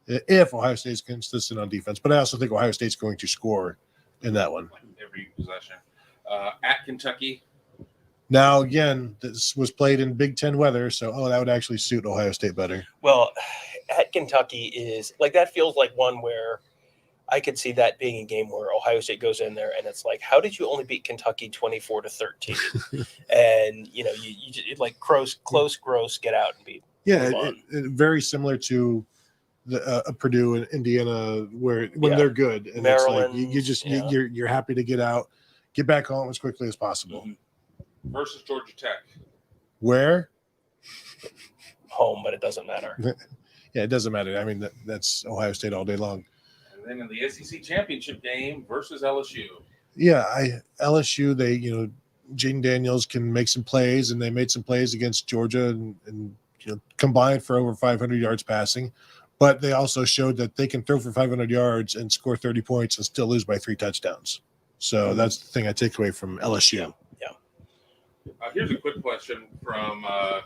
if Ohio State's consistent on defense, but I also think Ohio State's going to score in that one. Every possession. At Kentucky. Now, again, this was played in Big Ten weather, so that would actually suit Ohio State better. Well, at Kentucky is like that feels like one where I could see that being a game where Ohio State goes in there and it's like, how did you only beat Kentucky 24-13? And you just, like close, gross, get out and beat. Yeah, very similar to the Purdue and Indiana, when they're good, and Maryland, it's like you're happy to get out, get back home as quickly as possible. Mm-hmm. Versus Georgia Tech. Where? Home, but it doesn't matter. Yeah, it doesn't matter. I mean, that's Ohio State all day long. And then in the SEC championship game versus LSU. Yeah, LSU, Jaden Daniels can make some plays, and they made some plays against Georgia and combined for over 500 yards passing. But they also showed that they can throw for 500 yards and score 30 points and still lose by 3 touchdowns. So that's the thing I take away from LSU. Yeah. Here's a quick question from Carl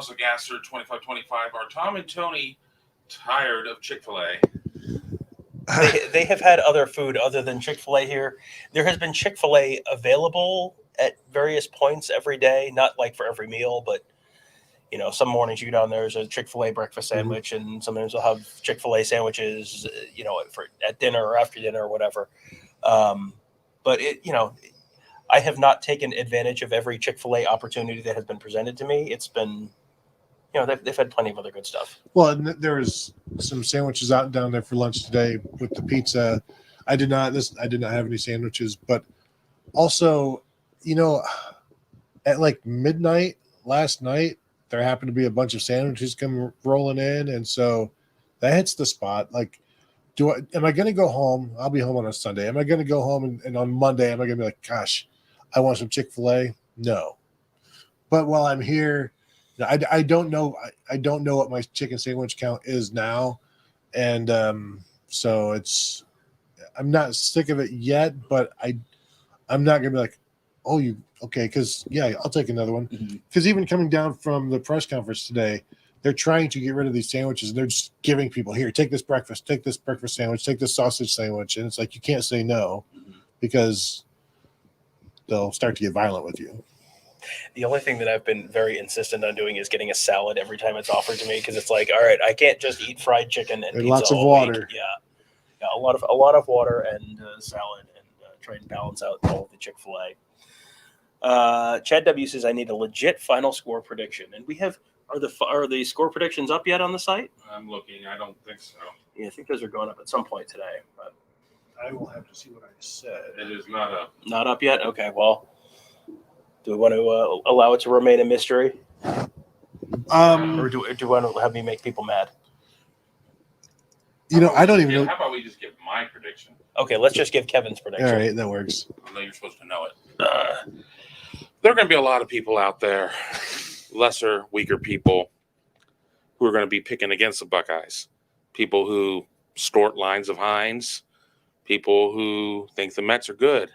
Zagasser, 2525. Are Tom and Tony tired of Chick-fil-A? They have had other food other than Chick-fil-A here. There has been Chick-fil-A available at various points every day, not like for every meal, but some mornings you go down there's a Chick-fil-A breakfast sandwich, and sometimes they'll have Chick-fil-A sandwiches, at dinner or after dinner or whatever. But I have not taken advantage of every Chick-fil-A opportunity that has been presented to me. It's been, they've had plenty of other good stuff. Well, and there was some sandwiches out down there for lunch today with the pizza. I did not have any sandwiches, but also, at like midnight last night, there happened to be a bunch of sandwiches come rolling in, and so that hits the spot. Like, am I going to go home? I'll be home on a Sunday. Am I going to go home and on Monday, am I going to be like, gosh, I want some Chick-fil-A? No. But while I'm here, I don't know. I don't know what my chicken sandwich count is now, and so I'm not sick of it yet. But I'm not going to be like, oh, okay? Because I'll take another one. Because even coming down from the press conference today, they're trying to get rid of these sandwiches, and they're just giving people, here, take this breakfast sandwich, take this sausage sandwich, and it's like you can't say no because they'll start to get violent with you. The only thing that I've been very insistent on doing is getting a salad every time it's offered to me, because it's like, all right, I can't just eat fried chicken and pizza lots of all water. Week. Yeah, a lot of water and salad, and try and balance out all of the Chick-fil-A. Chad W says, I need a legit final score prediction, and we have are the score predictions up yet on the site? I'm looking. I don't think so. Yeah, I think those are going up at some point today, but I will have to see what I said. It is not up. Not up yet. Okay, well, do we want to allow it to remain a mystery, or do we want to have me make people mad? I don't even know. How about we just give my prediction? Okay, let's just give Kevin's prediction. All right, that works. I know you're supposed to know it. There are going to be a lot of people out there, lesser, weaker people, who are going to be picking against the Buckeyes. People who snort lines of Heinz. People who think the Mets are good.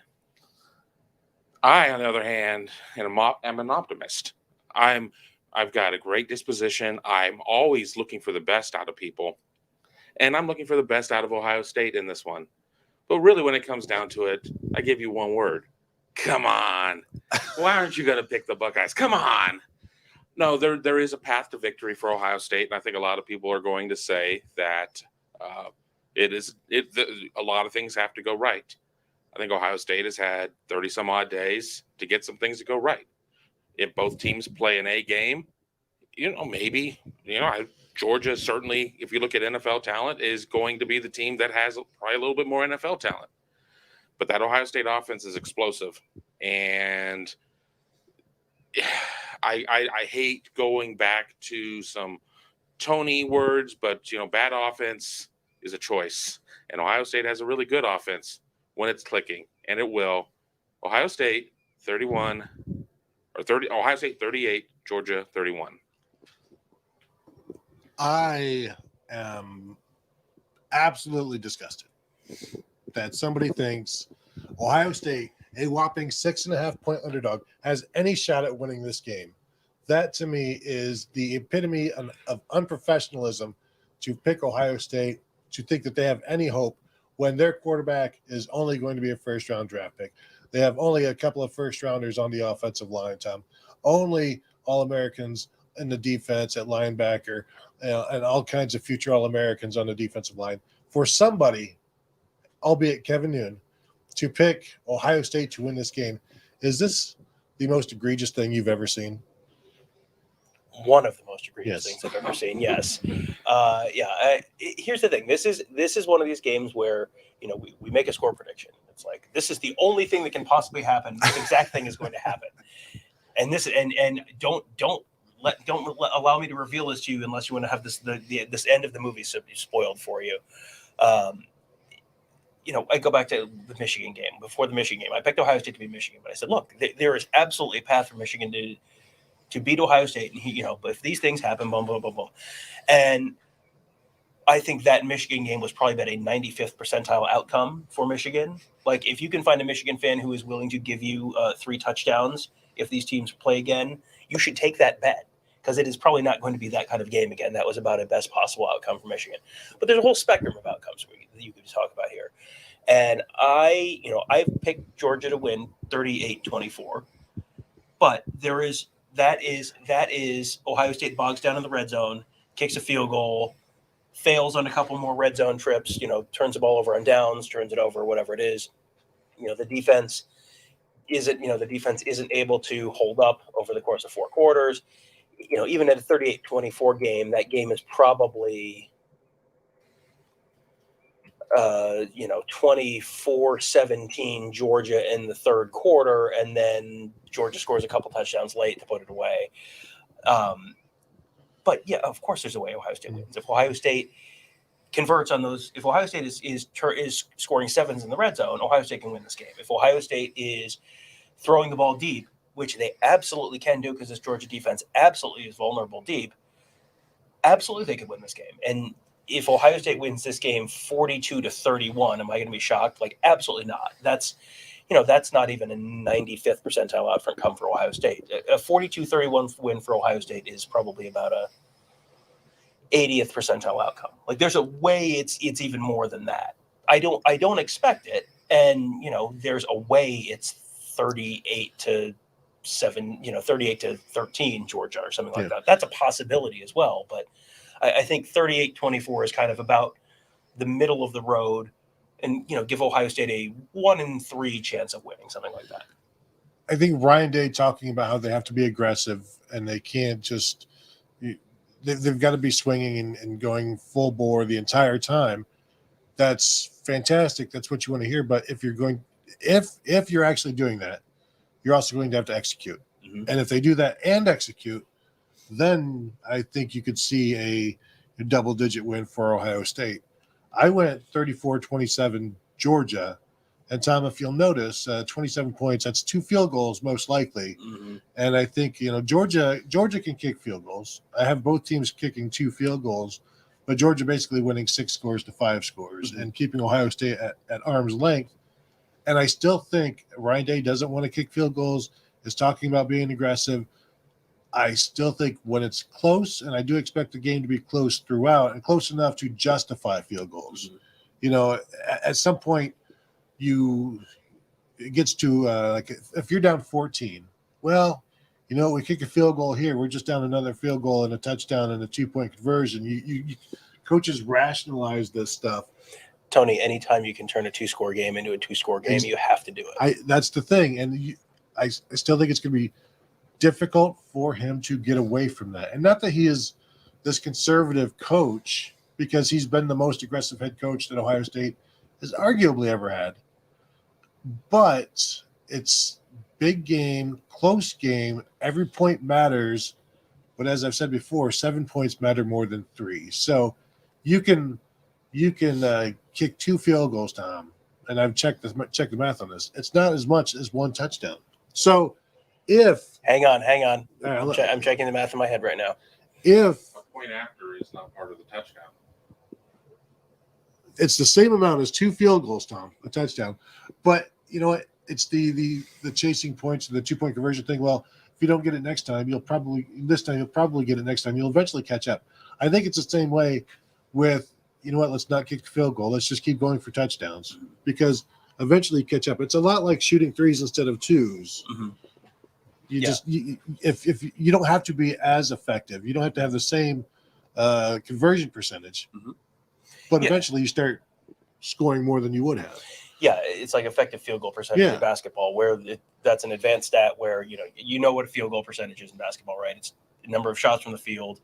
I, on the other hand, am an optimist. I've got a great disposition. I'm always looking for the best out of people. And I'm looking for the best out of Ohio State in this one. But really, when it comes down to it, I give you one word. Come on. Why aren't you going to pick the Buckeyes? Come on. No, there is a path to victory for Ohio State, and I think a lot of people are going to say that a lot of things have to go right. I think Ohio State has had 30-some-odd days to get some things to go right. If both teams play an A game, maybe, Georgia certainly, if you look at NFL talent, is going to be the team that has probably a little bit more NFL talent. But that Ohio State offense is explosive. And I hate going back to some Tony words, but, bad offense is a choice. And Ohio State has a really good offense when it's clicking, and it will. Ohio State 31 or 30. Ohio State 38, Georgia 31. I am absolutely disgusted that somebody thinks Ohio State, a whopping 6.5-point underdog, has any shot at winning this game. That to me is the epitome of unprofessionalism, to pick Ohio State, to think that they have any hope when their quarterback is only going to be a first-round draft pick. They have only a couple of first-rounders on the offensive line, Tom. Only All-Americans in the defense at linebacker, and all kinds of future All-Americans on the defensive line. For somebody, albeit Kevin Noon, to pick Ohio State to win this game, is this the most egregious thing you've ever seen? One of the most egregious Yes. things I've ever seen. Yes. Here's the thing. This is one of these games where, we make a score prediction. It's like, this is the only thing that can possibly happen. This exact thing is going to happen. And don't allow me to reveal this to you unless you want to have this end of the movie spoiled for you. I go back to the Michigan game. Before the Michigan game, I picked Ohio State to beat Michigan, but I said, look, there is absolutely a path for Michigan to beat Ohio State, and but if these things happen, boom, boom, boom, boom. And I think that Michigan game was probably about a 95th percentile outcome for Michigan. Like, if you can find a Michigan fan who is willing to give you 3 touchdowns if these teams play again, you should take that bet, because it is probably not going to be that kind of game again. That was about a best possible outcome for Michigan. But there's a whole spectrum of outcomes that you could talk about here. And I've picked Georgia to win 38-24, but that is Ohio State bogs down in the red zone, kicks a field goal, fails on a couple more red zone trips, turns the ball over on downs, turns it over, whatever it is. The defense isn't able to hold up over the course of 4 quarters. Even at a 38-24 game, that game is probably 24-17 Georgia in the third quarter, and then Georgia scores a couple touchdowns late to put it away. But yeah, of course there's a way Ohio State wins. If Ohio State converts on those, if Ohio State is scoring 7s in the red zone, Ohio State can win this game. If Ohio State is throwing the ball deep, which they absolutely can do because this Georgia defense absolutely is vulnerable deep, absolutely they could win this game. And if Ohio State wins this game 42-31, am I going to be shocked? Like, absolutely not. That's not even a 95th percentile outcome for Ohio State. A 42-31 win for Ohio State is probably about a 80th percentile outcome. Like, there's a way it's even more than that. I don't expect it. And, there's a way it's 38-7, 38-13 Georgia or something like that. That's a possibility as well. But I think 38-24 is kind of about the middle of the road, and give Ohio State a 1 in 3 chance of winning, something like that. I think Ryan Day talking about how they have to be aggressive and they can't just they've got to be swinging and going full bore the entire time. That's fantastic. That's what you want to hear. But if you're actually doing that, you're also going to have to execute. Mm-hmm. And if they do that and execute, then I think you could see a double-digit win for Ohio State. I went 34-27 Georgia, and Tom, if you'll notice, 27 points, that's 2 field goals most likely. Mm-hmm. And I think, Georgia can kick field goals. I have both teams kicking 2 field goals, but Georgia basically winning 6 scores to 5 scores mm-hmm. and keeping Ohio State at arm's length. And I still think Ryan Day doesn't want to kick field goals, is talking about being aggressive. I still think when it's close, and I do expect the game to be close throughout and close enough to justify field goals. Mm-hmm. At some point, it gets to if you're down 14, well, we kick a field goal here. We're just down another field goal and a touchdown and a 2-point conversion. You coaches rationalize this stuff. Tony, anytime you can turn a 2-score game into a 2-score game, you have to do it. That's the thing, and I still think it's going to be difficult for him to get away from that. And not that he is this conservative coach, because he's been the most aggressive head coach that Ohio State has arguably ever had. But it's big game, close game, every point matters. But as I've said before, 7 points matter more than 3. So you can kick 2 field goals, Tom, and I've checked the math on this. It's not as much as 1 touchdown. So hang on. I'm checking the math in my head right now. A point after is not part of the touchdown. It's the same amount as 2 field goals, Tom, a touchdown. But you know what? It's the chasing points, the 2-point conversion thing. Well, if you don't get it next time, you'll probably get it next time. You'll eventually catch up. I think it's the same way with, let's not kick the field goal. Let's just keep going for touchdowns, because eventually you catch up. It's a lot like shooting threes instead of twos. Mm-hmm. If you don't have to be as effective, you don't have to have the same conversion percentage, but eventually you start scoring more than you would have. Yeah, it's like effective field goal percentage in basketball, where that's an advanced stat where you know what a field goal percentage is in basketball, right? It's the number of shots from the field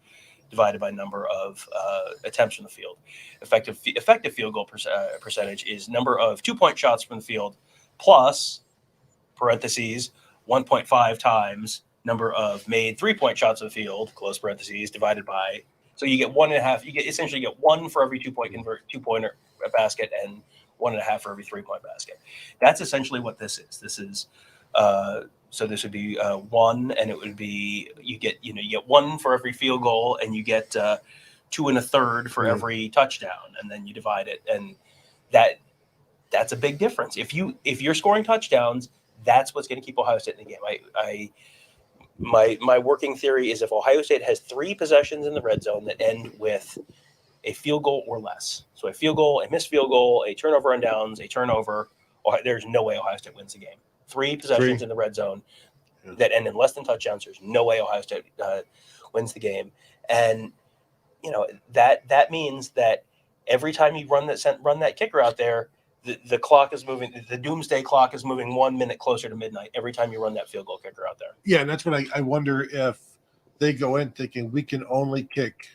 divided by number of attempts from the field. Effective field goal percentage is number of 2-point shots from the field plus parentheses 1.5 times number of made 3-point shots of the field close parentheses divided by. So you get 1.5. You essentially get 1 for every 2-pointer basket and 1.5 for every 3-point basket. That's essentially what this is. This is so this would be 1, and it would be you get 1 for every field goal, and you get 2 1/3 for every touchdown, and then you divide it, and that's a big difference. If you're scoring touchdowns, that's what's going to keep Ohio State in the game. My working theory is if Ohio State has 3 possessions in the red zone that end with a field goal or less, so a field goal, a missed field goal, a turnover on downs, a turnover, there's no way Ohio State wins the game. 3 possessions in the red zone that end in less than touchdowns, there's no way Ohio State wins the game. And that means that every time you run that kicker out there, the clock is moving. The doomsday clock is moving 1 minute closer to midnight every time you run that field goal kicker out there. Yeah, and that's what I wonder if they go in thinking we can only kick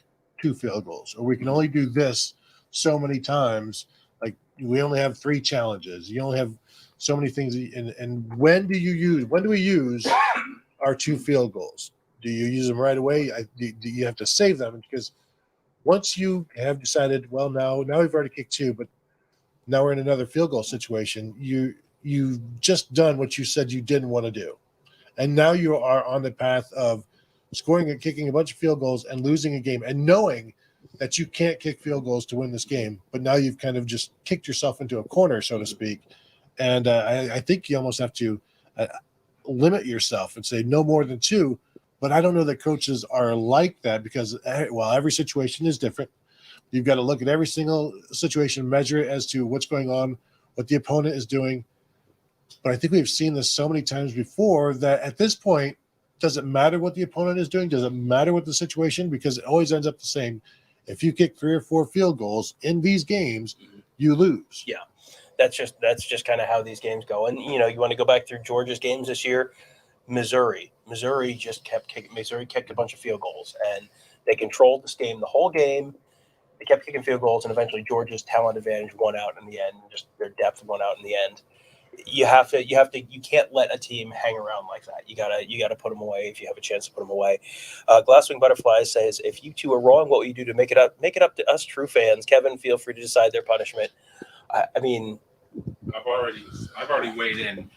2 field goals, or we can only do this so many times. Like we only have 3 challenges. You only have so many things. And when do we use our 2 field goals? Do you use them right away? Do you have to save them? Because once you have decided, well, now we've already kicked 2, but now we're in another field goal situation. You've just done what you said you didn't want to do, and now you are on the path of scoring and kicking a bunch of field goals and losing a game, and knowing that you can't kick field goals to win this game. But now you've kind of just kicked yourself into a corner, so to speak. And I think you almost have to limit yourself and say no more than 2. But I don't know that coaches are like that because, well, every situation is different. You've got to look at every single situation, measure it as to what's going on, what the opponent is doing. But I think we've seen this so many times before that at this point, does it matter what the opponent is doing? Does it matter what the situation? Because it always ends up the same. If you kick 3 or 4 field goals in these games, you lose. Yeah, that's just kind of how these games go. And you want to go back through Georgia's games this year. Missouri just kept kicking. Missouri kicked a bunch of field goals, and they controlled this game the whole game. They kept kicking field goals, and eventually Georgia's talent advantage won out in the end. Just their depth won out in the end. You can't let a team hang around like that. You gotta put them away if you have a chance to put them away. Glasswing Butterflies says, if you 2 are wrong, what will you do to make it up to us true fans? Kevin, feel free to decide their punishment. I mean, I've already weighed in.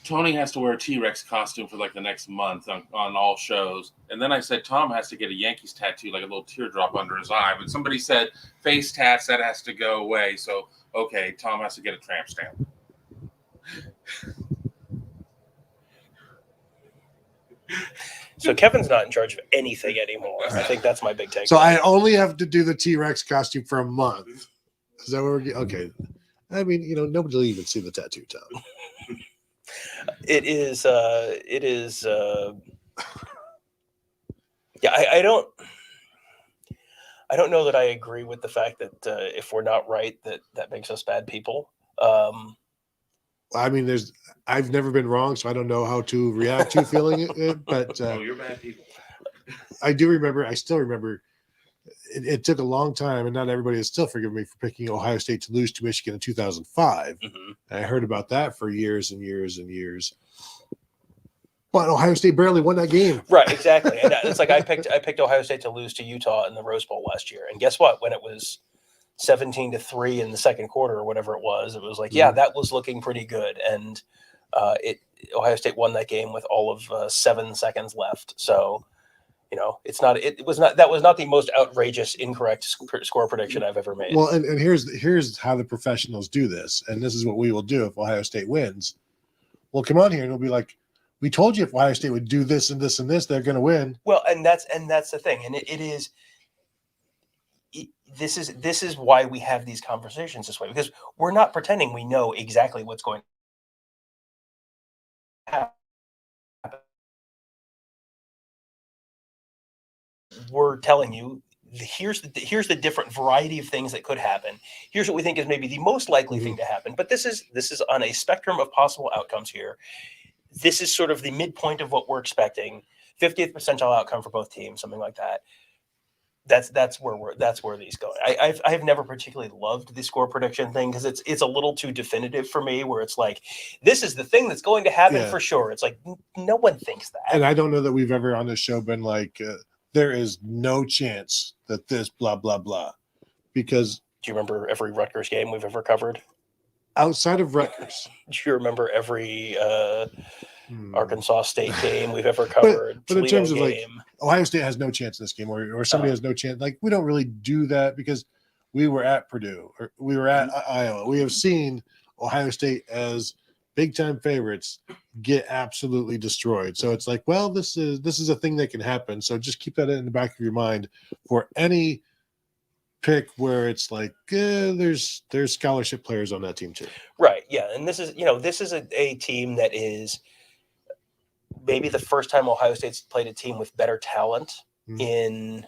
Tony has to wear a T-Rex costume for like the next month on all shows. And then I said Tom has to get a Yankees tattoo, like a little teardrop under his eye. But somebody said face tats, that has to go away. So, okay, Tom has to get a tramp stamp. So Kevin's not in charge of anything anymore. I think that's my big take. So I only have to do the T-Rex costume for a month. Is that what we're okay? I mean, nobody will even see the tattoo, Tom. It is. Yeah, I don't know that I agree with the fact that if we're not right, that makes us bad people. I mean, I've never been wrong, so I don't know how to react to feeling it. But you're bad people. I still remember. It took a long time, and not everybody has still forgiven me for picking Ohio State to lose to Michigan in 2005. Mm-hmm. And I heard about that for years and years and years. But Ohio State barely won that game. Right, exactly. And it's like I picked Ohio State to lose to Utah in the Rose Bowl last year. And guess what? When it was 17-3 in the second quarter or whatever it was like, yeah, that was looking pretty good. And Ohio State won that game with all of 7 seconds left. So, that was not the most outrageous incorrect score prediction I've ever made. Well, and here's how the professionals do this. And this is what we will do if Ohio State wins. We'll come on here and we'll be like, we told you if Ohio State would do this and this and this, they're going to win. Well, and that's the thing. And it is this is why we have these conversations this way, because we're not pretending we know exactly what's going to happen. We're telling you here's the different variety of things that could happen. Here's what we think is maybe the most likely thing to happen. But this is on a spectrum of possible outcomes here. This is sort of the midpoint of what we're expecting. 50th percentile outcome for both teams, something like that. That's where these go. I've never particularly loved the score prediction thing because it's a little too definitive for me. Where it's like, this is the thing that's going to happen for sure. It's like no one thinks that. And I don't know that we've ever on this show been like, there is no chance that this blah blah blah. Because do you remember every Rutgers game we've ever covered? Outside of Rutgers, do you remember every Arkansas State game we've ever covered? But in terms of like Ohio State has no chance in this game, or somebody has no chance. Like we don't really do that because we were at Purdue or we were at Iowa. We have seen Ohio State as big time favorites get absolutely destroyed. So it's like, well, this is a thing that can happen. So just keep that in the back of your mind for any pick where it's like there's scholarship players on that team too. Right. Yeah. And this is a team that is maybe the first time Ohio State's played a team with better talent in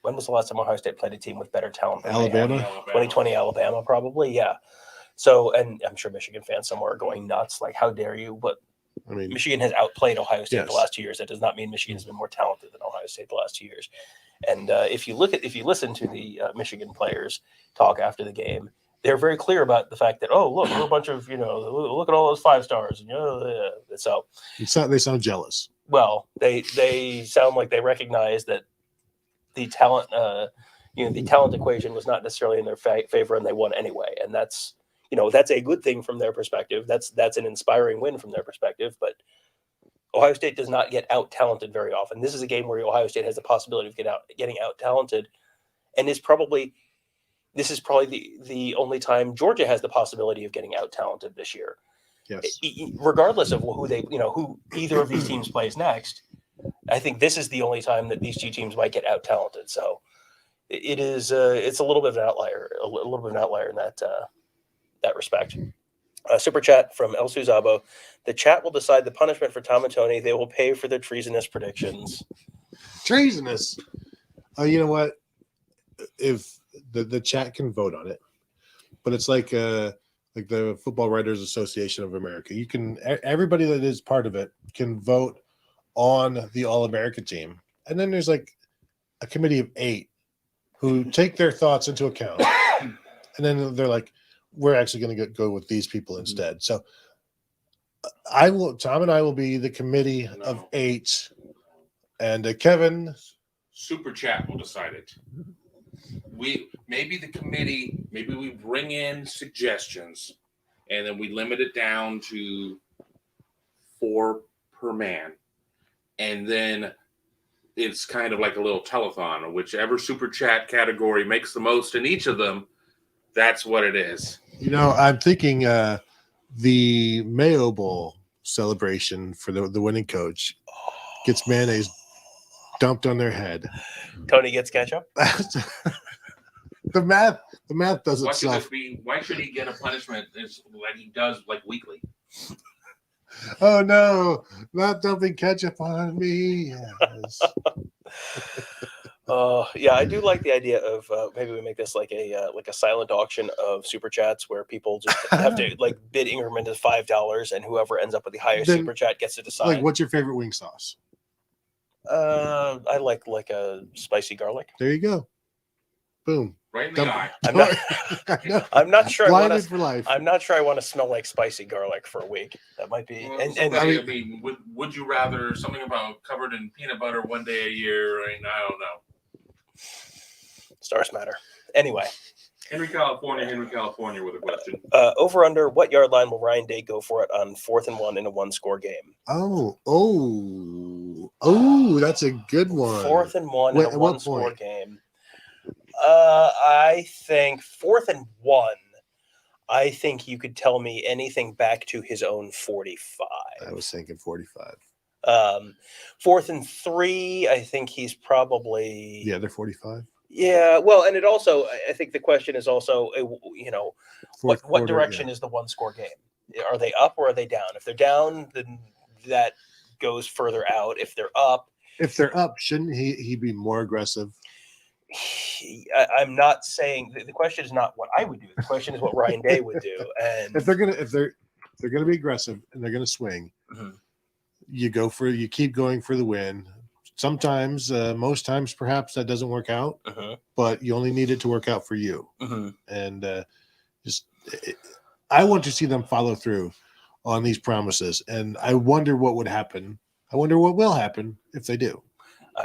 when was the last time Ohio State played a team with better talent? Alabama. 2020 Alabama, probably. Yeah. So, and I'm sure Michigan fans somewhere are going nuts. Like, how dare you? But I mean, Michigan has outplayed Ohio State the last 2 years. That does not mean Michigan has been more talented than Ohio State the last 2 years. And if you listen to the Michigan players talk after the game, they're very clear about the fact that, oh, look, we're a bunch of, look at all those 5 stars. And, so they sound jealous. Well, they sound like they recognize that the talent, the talent equation was not necessarily in their favor, and they won anyway. And that's a good thing from their perspective. That's an inspiring win from their perspective. But Ohio State does not get out talented very often. This is a game where Ohio State has the possibility of getting out talented, and this is probably the only time Georgia has the possibility of getting out talented this year. Yes. Regardless of who either of these teams plays next, I think this is the only time that these two teams might get out talented. So it's a little bit of an outlier, in that respect. Super chat from El Suzabo. The chat will decide the punishment for Tom and Tony. They will pay for their treasonous predictions. Treasonous. You know what? If the chat can vote on it, but it's like the Football Writers Association of America. Everybody that is part of it can vote on the All-American team, and then there's like a committee of 8 who take their thoughts into account, and then they're like, we're actually going to go with these people instead. So Tom and I will be the committee of 8, and Kevin. Super chat will decide it. Maybe we bring in suggestions, and then we limit it down to 4 per man. And then it's kind of like a little telethon, whichever super chat category makes the most in each of them, that's what it is. I'm thinking the Mayo Bowl celebration for the winning coach gets mayonnaise dumped on their head. Tony gets ketchup. The math does itself. Why should he get a punishment like he does like weekly? Oh no, not dumping ketchup on me. Yes. Yeah, I do like the idea of maybe we make this like a silent auction of super chats where people just have to like bid increment of $5, and whoever ends up with the highest super chat gets to decide. Like, what's your favorite wing sauce? I like a spicy garlic. There you go. Boom. Right in the eye. I'm not sure. Blinded for life. I'm not sure I want to smell like spicy garlic for a week. That might be. Well, would you rather something about covered in peanut butter one day a year? I don't know. Stars matter. Anyway. Henry, California with a question. Over under, what yard line will Ryan Day go for it on 4th and 1 in a 1-score game? Oh, that's a good one. 4th and 1 in a 1-score game. I think 4th and 1. I think you could tell me anything back to his own 45. I was thinking 45. 4th and 3. I think he's probably. Yeah, they're 45. Yeah, well, and it also, I think the question is also, Fourth what quarter, direction is the one-score game? Are they up or are they down? If they're down, then that goes further out. If they're up, If they're up, shouldn't he be more aggressive? I'm not saying the question is not what I would do. The question is what Ryan Day would do. And If they're gonna be aggressive and they're gonna swing, you keep going for the win. Sometimes, most times, perhaps that doesn't work out, but you only need it to work out for you. And I want to see them follow through on these promises, and I wonder what would happen. I wonder what will happen if they do.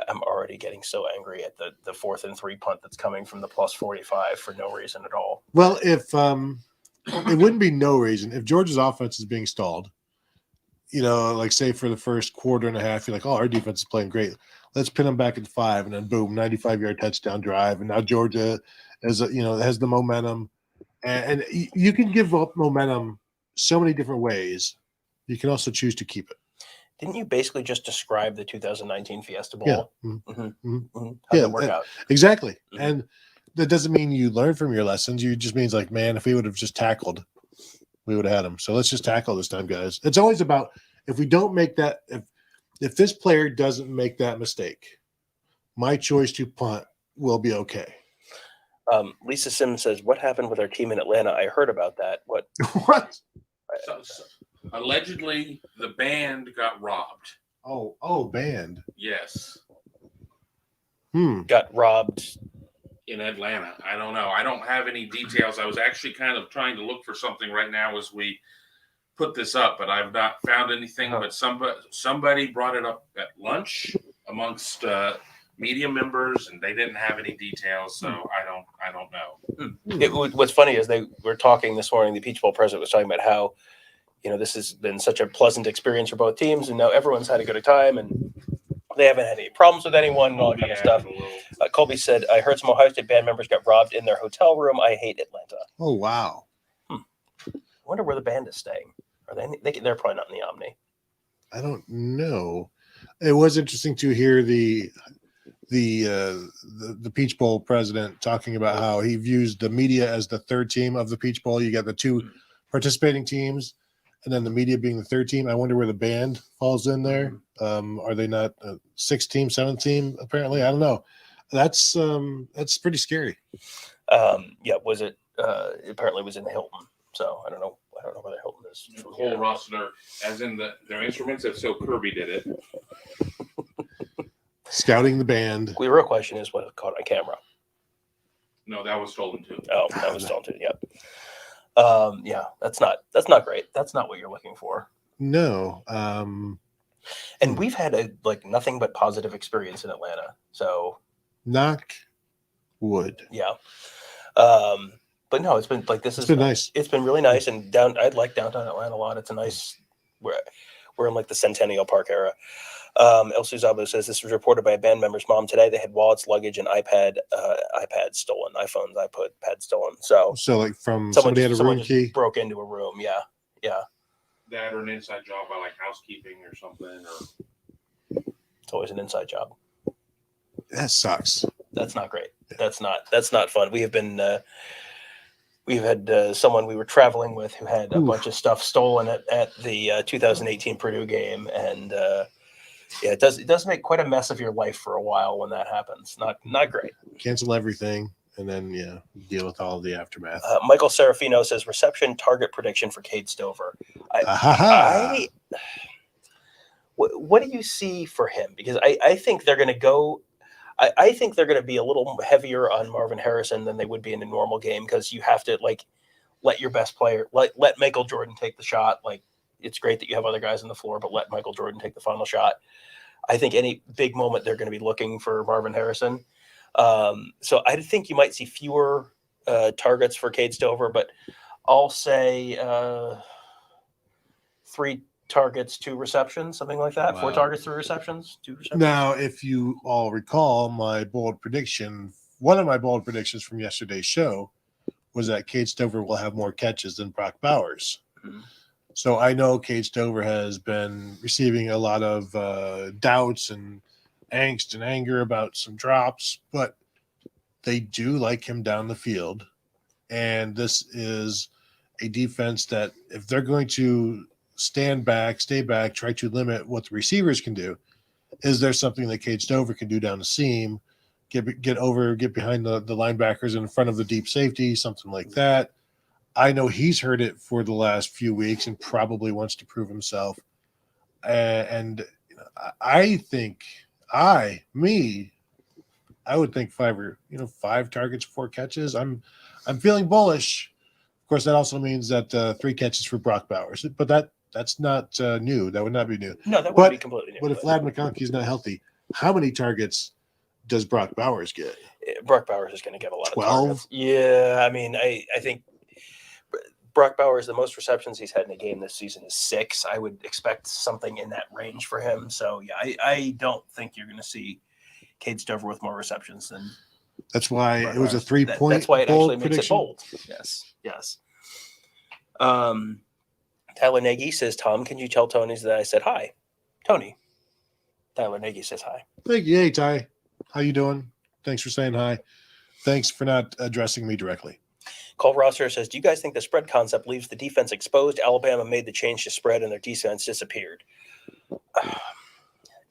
I'm already getting so angry at the 4th and 3 punt that's coming from the plus 45 for no reason at all. Well, if it wouldn't be no reason if Georgia's offense is being stalled, like say for the first quarter and a half, you're like, oh, our defense is playing great. Let's pin them back at 5, and then boom, 95-yard touchdown drive, and now Georgia has the momentum, and you can give up momentum so many different ways. You can also choose to keep it. Didn't you basically just describe the 2019 Fiesta Bowl? Yeah. How'd Yeah, that work out? Exactly. And that doesn't mean you learn from your lessons. You just means like, man, if we would have just tackled, we would have had them. So let's just tackle this time, guys. It's always about if we don't make that, if this player doesn't make that mistake, my choice to punt will be okay. Lisa Sims says, "What happened with our team in Atlanta? I heard about that. What? What? So, allegedly, the band got robbed. Oh, band. Yes. Got robbed In Atlanta. I don't know. I don't have any details. I was actually kind of trying to look for something right now as we put this up, but I've not found anything. But somebody brought it up at lunch amongst media members, and they didn't have any details, so I don't know. What's funny is they were talking this morning. The Peach Bowl president was talking about how this has been such a pleasant experience for both teams, and now everyone's had a good time, and they haven't had any problems with anyone and all that kind of stuff. Colby said, "I heard some Ohio State band members got robbed in their hotel room. I hate Atlanta." Oh, wow. I wonder where the band is staying. Are they're probably not in the Omni. I don't know. It was interesting to hear the Peach Bowl president talking about how he views the media as the third team of the Peach Bowl. You got the 2 participating teams, and then the media being the third team. I wonder where the band falls in there. Are they not a 6th team, 7th team? Apparently, I don't know. That's pretty scary. Was it? Apparently, was in the Hilton. So I don't know where the Hilton is. The whole roster, as in their instruments, if so, Kirby did it. Scouting the band. The real question is what caught on camera. No, that was stolen too. Oh, that was stolen too. Yep. That's not great. That's not what you're looking for. No. And we've had nothing but positive experience in Atlanta. So knock wood. Yeah. But no, it's been It's been nice. It's been really nice, and I like downtown Atlanta a lot. It's a nice. We're in the Centennial Park era. El Suzabo says this was reported by a band member's mom today. They had wallets, luggage, and iPads stolen. iPhones, iPad stolen. So from somebody had a room key, broke into a room. Yeah. That or an inside job by housekeeping or something. It's always an inside job. That sucks. That's not great. That's not fun. We have been. We've had someone we were traveling with who had a bunch of stuff stolen at the 2018 Purdue game, and it does make quite a mess of your life for a while when that happens. Not great. Cancel everything, and then deal with all of the aftermath. Michael Serafino says reception target prediction for Cade Stover. What do you see for him? Because I think they're going to go. I think they're going to be a little heavier on Marvin Harrison than they would be in a normal game, because you have to let your best player, let Michael Jordan take the shot. It's great that you have other guys on the floor, but let Michael Jordan take the final shot. I think any big moment they're going to be looking for Marvin Harrison. So I think you might see fewer targets for Cade Stover, but I'll say 3 targets, 2 receptions, something like that. Wow. 4 targets, 3 receptions, 2 receptions. Now, if you all recall, one of my bold predictions from yesterday's show was that Cade Stover will have more catches than Brock Bowers. Mm-hmm. So I know Cade Stover has been receiving a lot of doubts and angst and anger about some drops, but they do like him down the field. And this is a defense that if they're going to stand back, stay back, try to limit what the receivers can do, is there something that Cade Stover can do down the seam, get behind the linebackers in front of the deep safety, something like that. I know he's heard it for the last few weeks and probably wants to prove himself. And I think I would think 5 targets, 4 catches. I'm feeling bullish. Of course, that also means that 3 catches for Brock Bowers, but that's not new. That would not be new. No, that would be completely new. But if Vlad McConkey is not healthy, how many targets does Brock Bowers get? Brock Bowers is going to get a lot 12? of targets. Yeah, I mean, I think Brock Bowers, the most receptions he's had in a game this season is 6. I would expect something in that range for him. So, yeah, I don't think you're going to see Cade Stover with more receptions than. That's why Brock it was a Bowers. 3-point. That's why it actually makes prediction. it bold. Yes. Tyler Nagy says, Tom, can you tell Tony that I said hi? Tony. Tyler Nagy says hi. Thank you. Hey, Ty. How you doing? Thanks for saying hi. Thanks for not addressing me directly. Cole Rosser says, do you guys think the spread concept leaves the defense exposed? Alabama made the change to spread and their defense disappeared.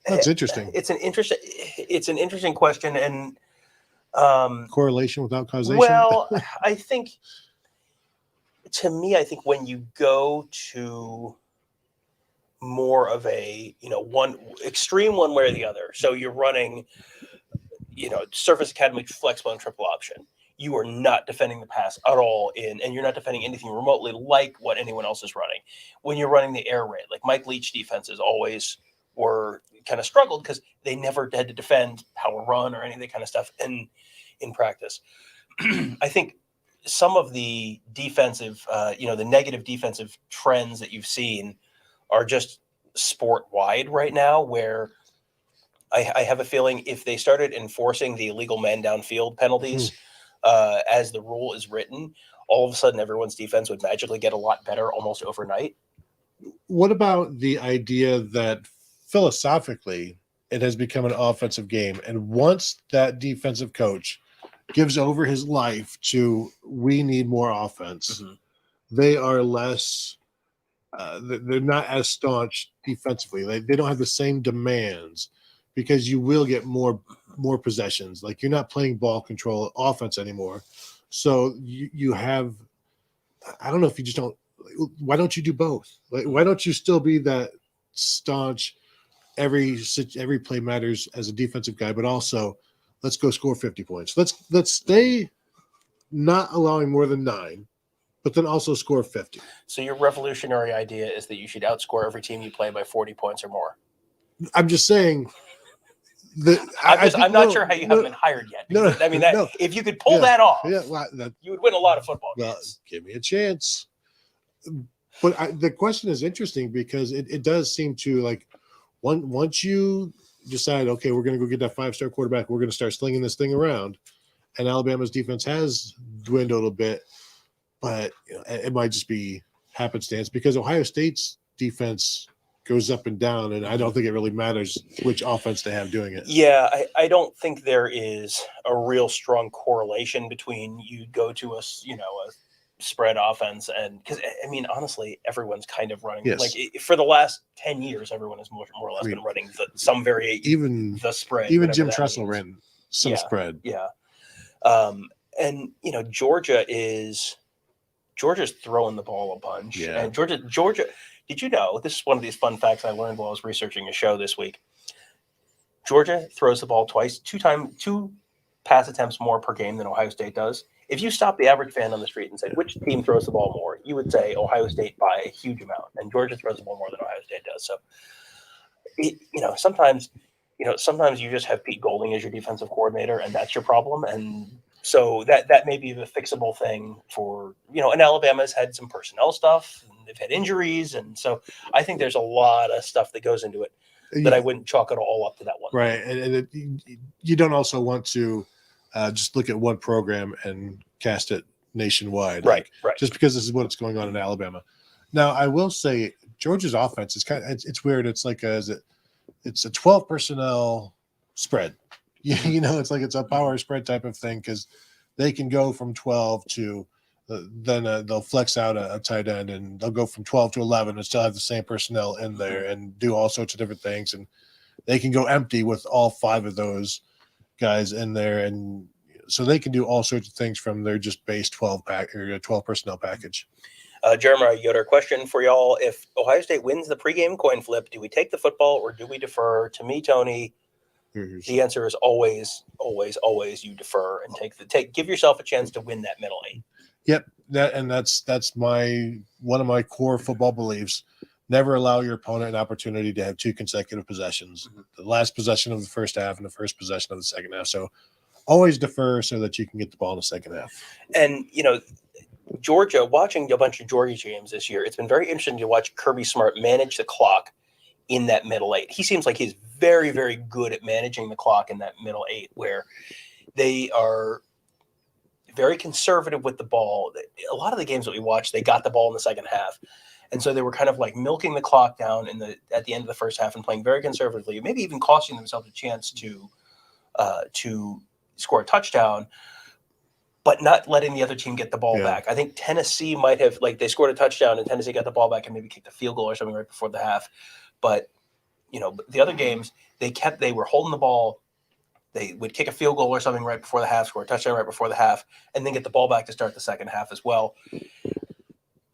That's interesting. It's an interesting question. And correlation without causation. well, I think when you go to more of a, one extreme one way or the other, so you're running, Surface Academy flexible and triple option, you are not defending the pass at all and you're not defending anything remotely like what anyone else is running. When you're running the air raid, like Mike Leach defenses always were kind of struggled because they never had to defend power run or any of that kind of stuff in practice. I think some of the defensive, the negative defensive trends that you've seen are just sport wide right now, where I have a feeling if they started enforcing the illegal men downfield penalties as the rule is written, all of a sudden everyone's defense would magically get a lot better almost overnight. What about the idea that philosophically it has become an offensive game, and once that defensive coach gives over his life to we need more offense, they are less they're not as staunch defensively. They don't have the same demands because you will get more possessions. Like, you're not playing ball control offense anymore. So you have, I don't know if you just don't, why don't you do both? Like, why don't you still be that staunch, every play matters as a defensive guy, but also let's go score 50 points. Let's stay not allowing more than 9, but then also score 50. So your revolutionary idea is that you should outscore every team you play by 40 points or more. I'm just saying that I'm not sure how you haven't been hired yet. If you could pull that off, you would win a lot of football games. Give me a chance. But the question is interesting because it does seem to, like, once you decide, okay, we're going to go get that 5-star quarterback, we're going to start slinging this thing around, and Alabama's defense has dwindled a bit, but it might just be happenstance because Ohio State's defense goes up and down, and I don't think it really matters which offense they have doing it. Yeah, I don't think there is a real strong correlation between you go to a spread offense and because honestly, everyone's kind of running like for the last 10 years, everyone has more or less been running some variation, even the spread. Even Jim Tressel ran some spread. Yeah, and Georgia's throwing the ball a bunch. Yeah. And Georgia. Did you know, this is one of these fun facts I learned while I was researching a show this week. Georgia throws the ball twice, 2 pass attempts more per game than Ohio State does. If you stop the average fan on the street and say, which team throws the ball more, you would say Ohio State by a huge amount. And Georgia throws the ball more than Ohio State does. So, sometimes you just have Pete Golding as your defensive coordinator, and that's your problem. And so that may be the fixable thing for, and Alabama's had some personnel stuff, and they've had injuries. And so I think there's a lot of stuff that goes into it that I wouldn't chalk it all up to that one. Right. And you don't also want to just look at one program and cast it nationwide. Right. Just because this is what's going on in Alabama. Now, I will say Georgia's offense is it's weird. It's like it's a 12 personnel spread. It's like it's a power spread type of thing because they can go from 12 to then they'll flex out a tight end and they'll go from 12 to 11 and still have the same personnel in there and do all sorts of different things. And they can go empty with all 5 of those guys in there. And so they can do all sorts of things from their just base 12 pack or 12 personnel package. Jeremiah Yoder, question for y'all. If Ohio State wins the pregame coin flip, do we take the football or do we defer? To me, Tony, the answer is always, always, always you defer and give yourself a chance to win that middle 8. Yep, that's one of my core football beliefs. Never allow your opponent an opportunity to have 2 consecutive possessions. The last possession of the first half and the first possession of the second half. So always defer so that you can get the ball in the second half. And Georgia, watching a bunch of Georgia games this year, it's been very interesting to watch Kirby Smart manage the clock in that middle 8. He seems like he's very, very good at managing the clock in that middle 8, where they are very conservative with the ball. A lot of the games that we watched, they got the ball in the second half. And so they were kind of like milking the clock down at the end of the first half and playing very conservatively, maybe even costing themselves a chance to score a touchdown, but not letting the other team get the ball back. I think Tennessee might have, they scored a touchdown and Tennessee got the ball back and maybe kicked a field goal or something right before the half. But, the other games, they were holding the ball. They would kick a field goal or something right before the half, score a touchdown right before the half, and then get the ball back to start the second half as well.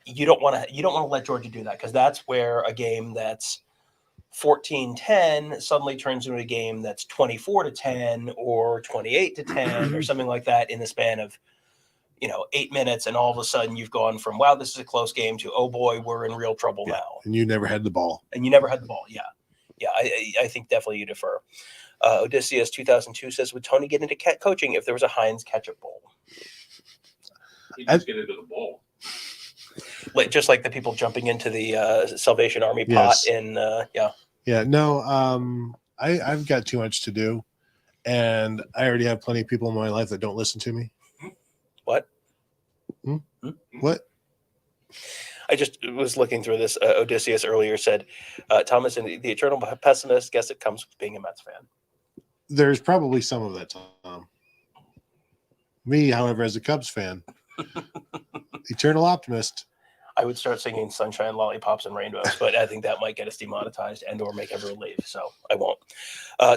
You don't want to let Georgia do that, because that's where a game that's 14-10 suddenly turns into a game that's 24-10 or 28-10 or something like that in the span of 8 minutes, and all of a sudden you've gone from, wow, this is a close game, to, oh boy, we're in real trouble now. And you never had the ball. Yeah, I think definitely you defer. Odysseus 2002 says, would Tony get into coaching if there was a Heinz ketchup bowl? He just get into the bowl. Just like the people jumping into the Salvation Army pot I've got too much to do, and I already have plenty of people in my life that don't listen to me. What? What? I just was looking through this. Odysseus earlier said, Thomas, and the eternal pessimist, guess it comes with being a Mets fan. There's probably some of that, Tom. Me, however, as a Cubs fan, eternal optimist. I would start singing Sunshine, Lollipops, and Rainbows, but I think that might get us demonetized and or make everyone leave, so I won't.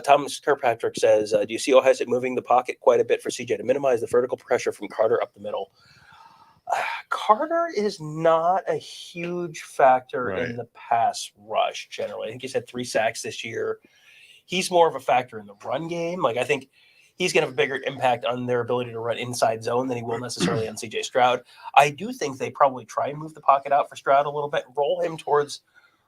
Thomas Kirkpatrick says, do you see Ohio State moving the pocket quite a bit for CJ to minimize the vertical pressure from Carter up the middle? Carter is not a huge factor in the pass rush generally. I think he's had 3 sacks this year. He's more of a factor in the run game. I think he's going to have a bigger impact on their ability to run inside zone than he will necessarily on CJ Stroud. I do think they probably try and move the pocket out for Stroud a little bit, roll him towards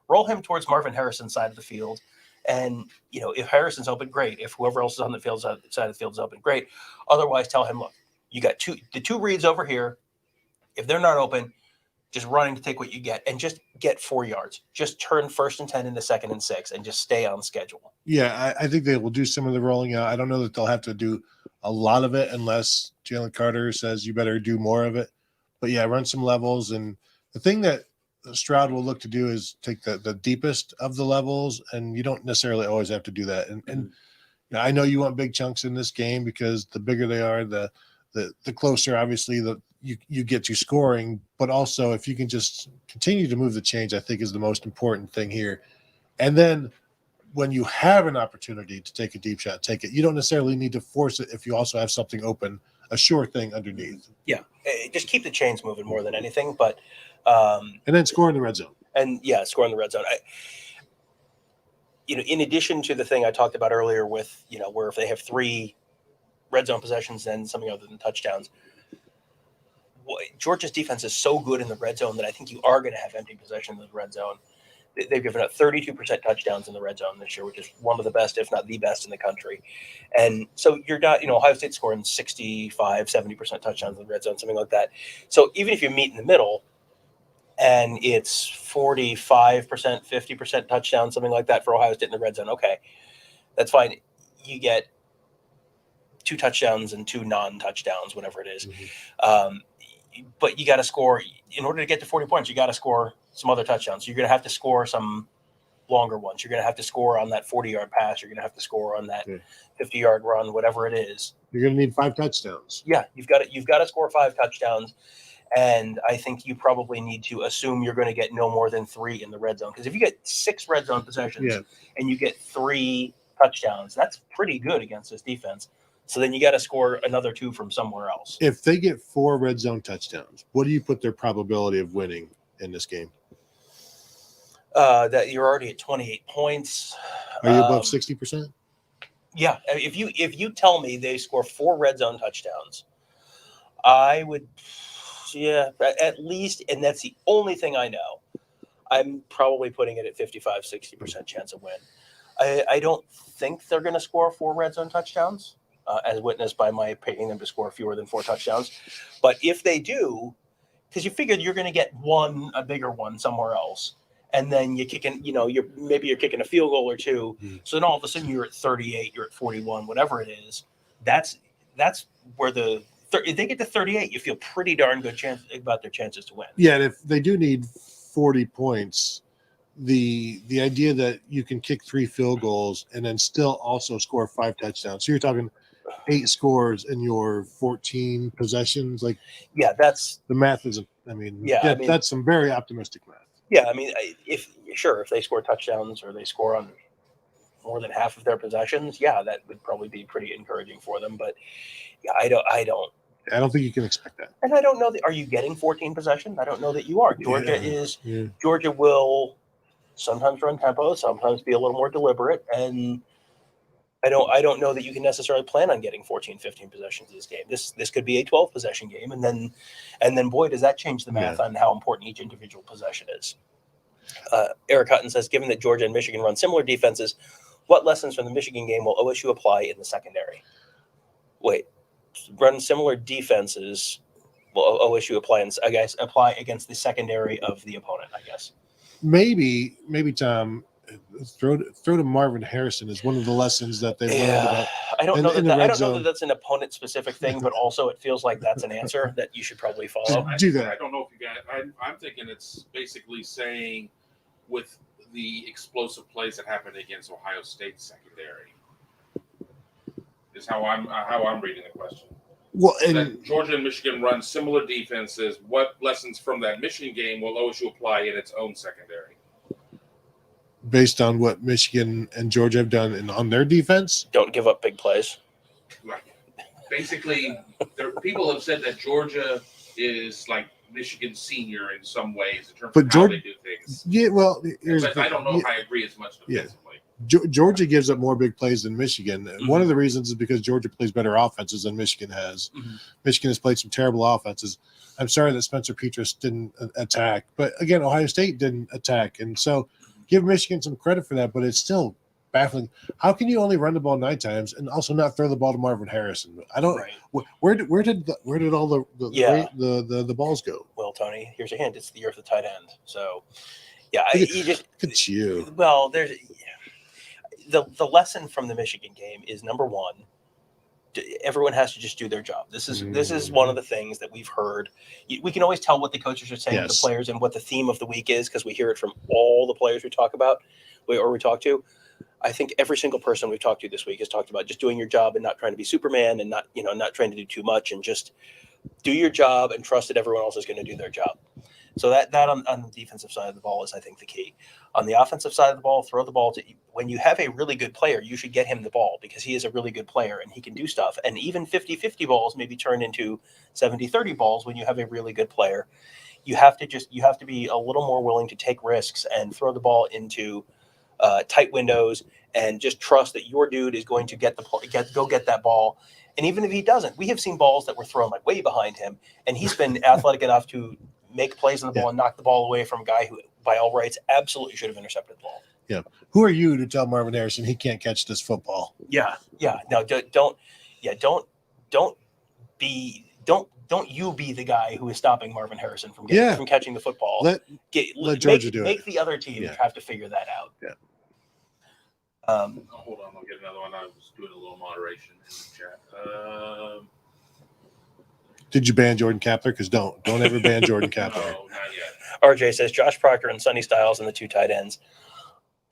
Marvin Harrison's side of the field. And, if Harrison's open, great. If whoever else is on the field side of the field is open, great. Otherwise, tell him, look, you got the two reads over here. If they're not open, just running to take what you get and just get 4 yards. Just turn 1st and 10 into 2nd and 6 and just stay on schedule. Yeah, I think they will do some of the rolling out. I don't know that they'll have to do a lot of it unless Jalen Carter says you better do more of it. But yeah, run some levels. And the thing that Stroud will look to do is take the deepest of the levels, and you don't necessarily always have to do that. And I know you want big chunks in this game because the bigger they are, the closer, obviously, you get to scoring, but also if you can just continue to move the chains, I think is the most important thing here. And then when you have an opportunity to take a deep shot, take it. You don't necessarily need to force it if you also have something open, a sure thing underneath. Yeah, just keep the chains moving more than anything. But and then score in the red zone. And score in the red zone. In addition to the thing I talked about earlier with where if they have 3 red zone possessions and something other than touchdowns. Georgia's defense is so good in the red zone that I think you are going to have empty possessions in the red zone. They've given up 32% touchdowns in the red zone this year, which is one of the best, if not the best in the country. And so you're not, Ohio State scoring 65, 70% touchdowns in the red zone, something like that. So even if you meet in the middle and it's 45%, 50% touchdowns, something like that for Ohio State in the red zone, okay, that's fine. You get 2 touchdowns and 2 non-touchdowns, whatever it is. Mm-hmm. But you got to score in order to get to 40 points. You got to score some other touchdowns. You're going to have to score some longer ones. You're going to have to score on that 40-yard pass. You're going to have to score on that 50-yard run, whatever it is. You're going to need 5 touchdowns. Yeah, you've got to score 5 touchdowns. And I think you probably need to assume you're going to get no more than 3 in the red zone. Because if you get 6 red zone possessions and you get 3 touchdowns, that's pretty good against this defense. So then you got to score another 2 from somewhere else. If they get 4 red zone touchdowns, what do you put their probability of winning in this game? That you're already at 28 points. Are you above 60%? Yeah. If you tell me they score 4 red zone touchdowns, I would – at least, and that's the only thing I know. I'm probably putting it at 55-60% chance of win. I don't think they're going to score 4 red zone touchdowns, as witnessed by my picking them to score fewer than 4 touchdowns. But if they do, because you figured you're going to get a bigger one somewhere else, and then you're kicking, you're kicking a field goal or 2. So then all of a sudden you're at 38, you're at 41, whatever it is. That's where if they get to 38, you feel pretty darn good chance about their chances to win. Yeah, and if they do need 40 points, the idea that you can kick 3 field goals and then still also score 5 touchdowns. So you're talking 8 scores in your 14 possessions. That's the math isn't. That's some very optimistic math. Yeah, if they score touchdowns or they score on more than half of their possessions, that would probably be pretty encouraging for them. But I don't think you can expect that. And I don't know are you getting 14 possessions? I don't know that you are. Georgia will sometimes run tempo, sometimes be a little more deliberate, and I don't know that you can necessarily plan on getting 14, 15 possessions in this game. This could be a 12 possession game, and then boy, does that change the math on how important each individual possession is. Eric Hutton says, given that Georgia and Michigan run similar defenses, what lessons from the Michigan game will OSU apply in the secondary? Wait. Run similar defenses will OSU apply against the secondary of the opponent, I guess. Maybe Tom, throw to Marvin Harrison is one of the lessons that they learned about. I don't know that that's an opponent specific thing, but also it feels like that's an answer that you should probably follow. Do that. I don't know if you guys. I'm thinking it's basically saying with the explosive plays that happened against Ohio State secondary. Is how I'm reading the question. Well, and that Georgia and Michigan run similar defenses. What lessons from that Michigan game will OSU apply in its own secondary? Based on what Michigan and Georgia have done on their defense, don't give up big plays. Right. Basically, people have said that Georgia is like Michigan's senior in some ways in terms of how they do things. Yeah, well, but I don't know if I agree as much defensively. Georgia gives up more big plays than Michigan. One of the reasons is because Georgia plays better offenses than Michigan has. Michigan has played some terrible offenses. I'm sorry that Spencer Petras didn't attack, but again, Ohio State didn't attack, and so give Michigan some credit for that. But it's still baffling. How can you only run the ball 9 times and also not throw the ball to Marvin Harrison? I don't. Right. Where did all the balls go? Well, Tony, here's a hint. It's the year of the tight end. So, look at you. Well, there's. The lesson from the Michigan game is, number one, everyone has to just do their job. This is one of the things that we've heard. We can always tell what the coaches are saying to the players and what the theme of the week is because we hear it from all the players we talk to. I think every single person we've talked to this week has talked about just doing your job and not trying to be Superman and not trying to do too much and just do your job and trust that everyone else is going to do their job. So that on the defensive side of the ball is, I think, the key. On the offensive side of the ball, throw the ball to – when you have a really good player, you should get him the ball because he is a really good player and he can do stuff. And even 50-50 balls maybe turn into 70-30 balls when you have a really good player. You have to be a little more willing to take risks and throw the ball into tight windows and just trust that your dude is going to get that ball. And even if he doesn't, we have seen balls that were thrown like way behind him, and he's been athletic enough to make plays on the ball and knock the ball away from a guy who, by all rights, absolutely should have intercepted the ball. Yeah. Who are you to tell Marvin Harrison he can't catch this football? Yeah. No, don't you be the guy who is stopping Marvin Harrison from catching the football. Let Georgia do it. Make the other team have to figure that out. Yeah. Hold on, I'll get another one. I was doing a little moderation in the chat. Did you ban Jordan Kapler? Because don't ever ban Jordan Kapler. No, not yet. RJ says Josh Proctor and Sonny Styles and the 2 tight ends.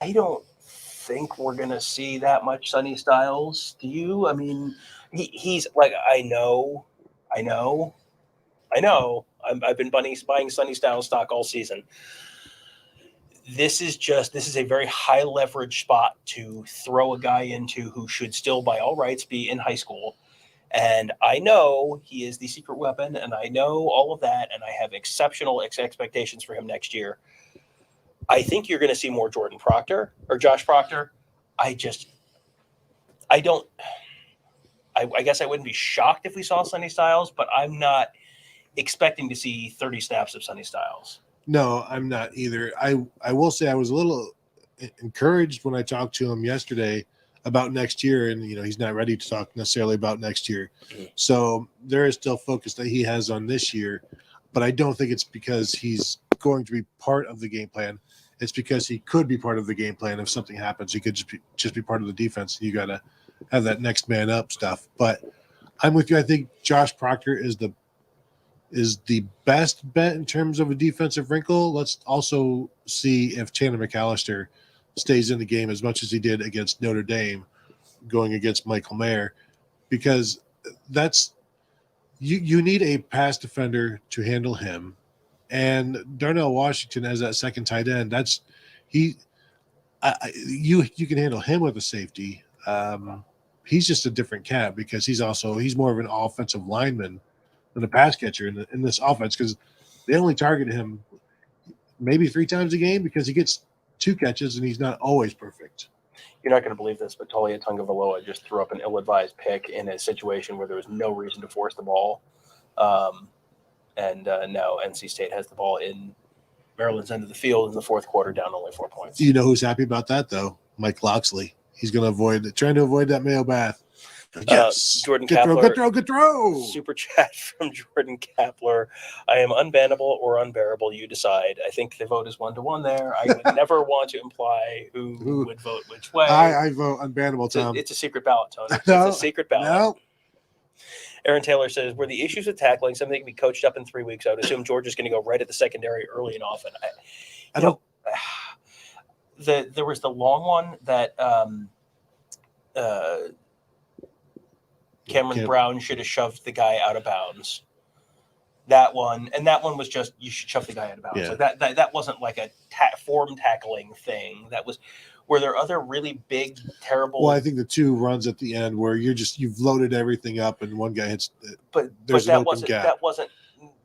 I don't think we're going to see that much Sonny Styles. Do you? I mean, he's like, I know. I've been buying Sonny Styles stock all season. This is a very high leverage spot to throw a guy into who should still, by all rights, be in high school. And I know he is the secret weapon, and I know all of that, and I have exceptional expectations for him next year. I think you're going to see more Jordan Proctor or Josh Proctor. I guess I wouldn't be shocked if we saw Sonny Styles, but I'm not expecting to see 30 snaps of Sonny Styles. No, I'm not either. I will say I was a little encouraged when I talked to him yesterday about next year, and he's not ready to talk necessarily about next year. Mm-hmm. So there is still focus that he has on this year, but I don't think it's because he's going to be part of the game plan. It's because he could be part of the game plan if something happens. He could just be part of the defense. You got to have that next man up stuff. But I'm with you. I think Josh Proctor is the best bet in terms of a defensive wrinkle. Let's also see if Tanner McAllister stays in the game as much as he did against Notre Dame going against Michael Mayer, because that's you need a pass defender to handle him. And Darnell Washington as that second tight end, you can handle him with a safety. He's just a different cat because he's more of an offensive lineman than a pass catcher in this offense, because they only target him maybe 3 times a game because he gets 2 catches and he's not always perfect. You're not going to believe this, but Talia Tungavaloa just threw up an ill-advised pick in a situation where there was no reason to force the ball. And now NC State has the ball in Maryland's end of the field in the fourth quarter, down only 4 points. You know who's happy about that, though? Mike Loxley. He's going to trying to avoid that mayo bath. Yes. Jordan good Kapler. Good throw. Super chat from Jordan Kapler. I am unbannable or unbearable. You decide. I think the vote is 1-1 there. I would never want to imply who would vote which way. I vote unbannable, Tom. It's a secret ballot, Tony. No, it's a secret ballot. No. Aaron Taylor says, were the issues with tackling something that can be coached up in 3 weeks? I would assume George is going to go right at the secondary early and often. There was the long one that Cameron Brown should have shoved the guy out of bounds. That one was just, you should shove the guy out of bounds. Yeah. Like that wasn't like a form tackling thing. Were there other really big, terrible? Well, I think the 2 runs at the end where you've loaded everything up and one guy hits. But there's that an open gap.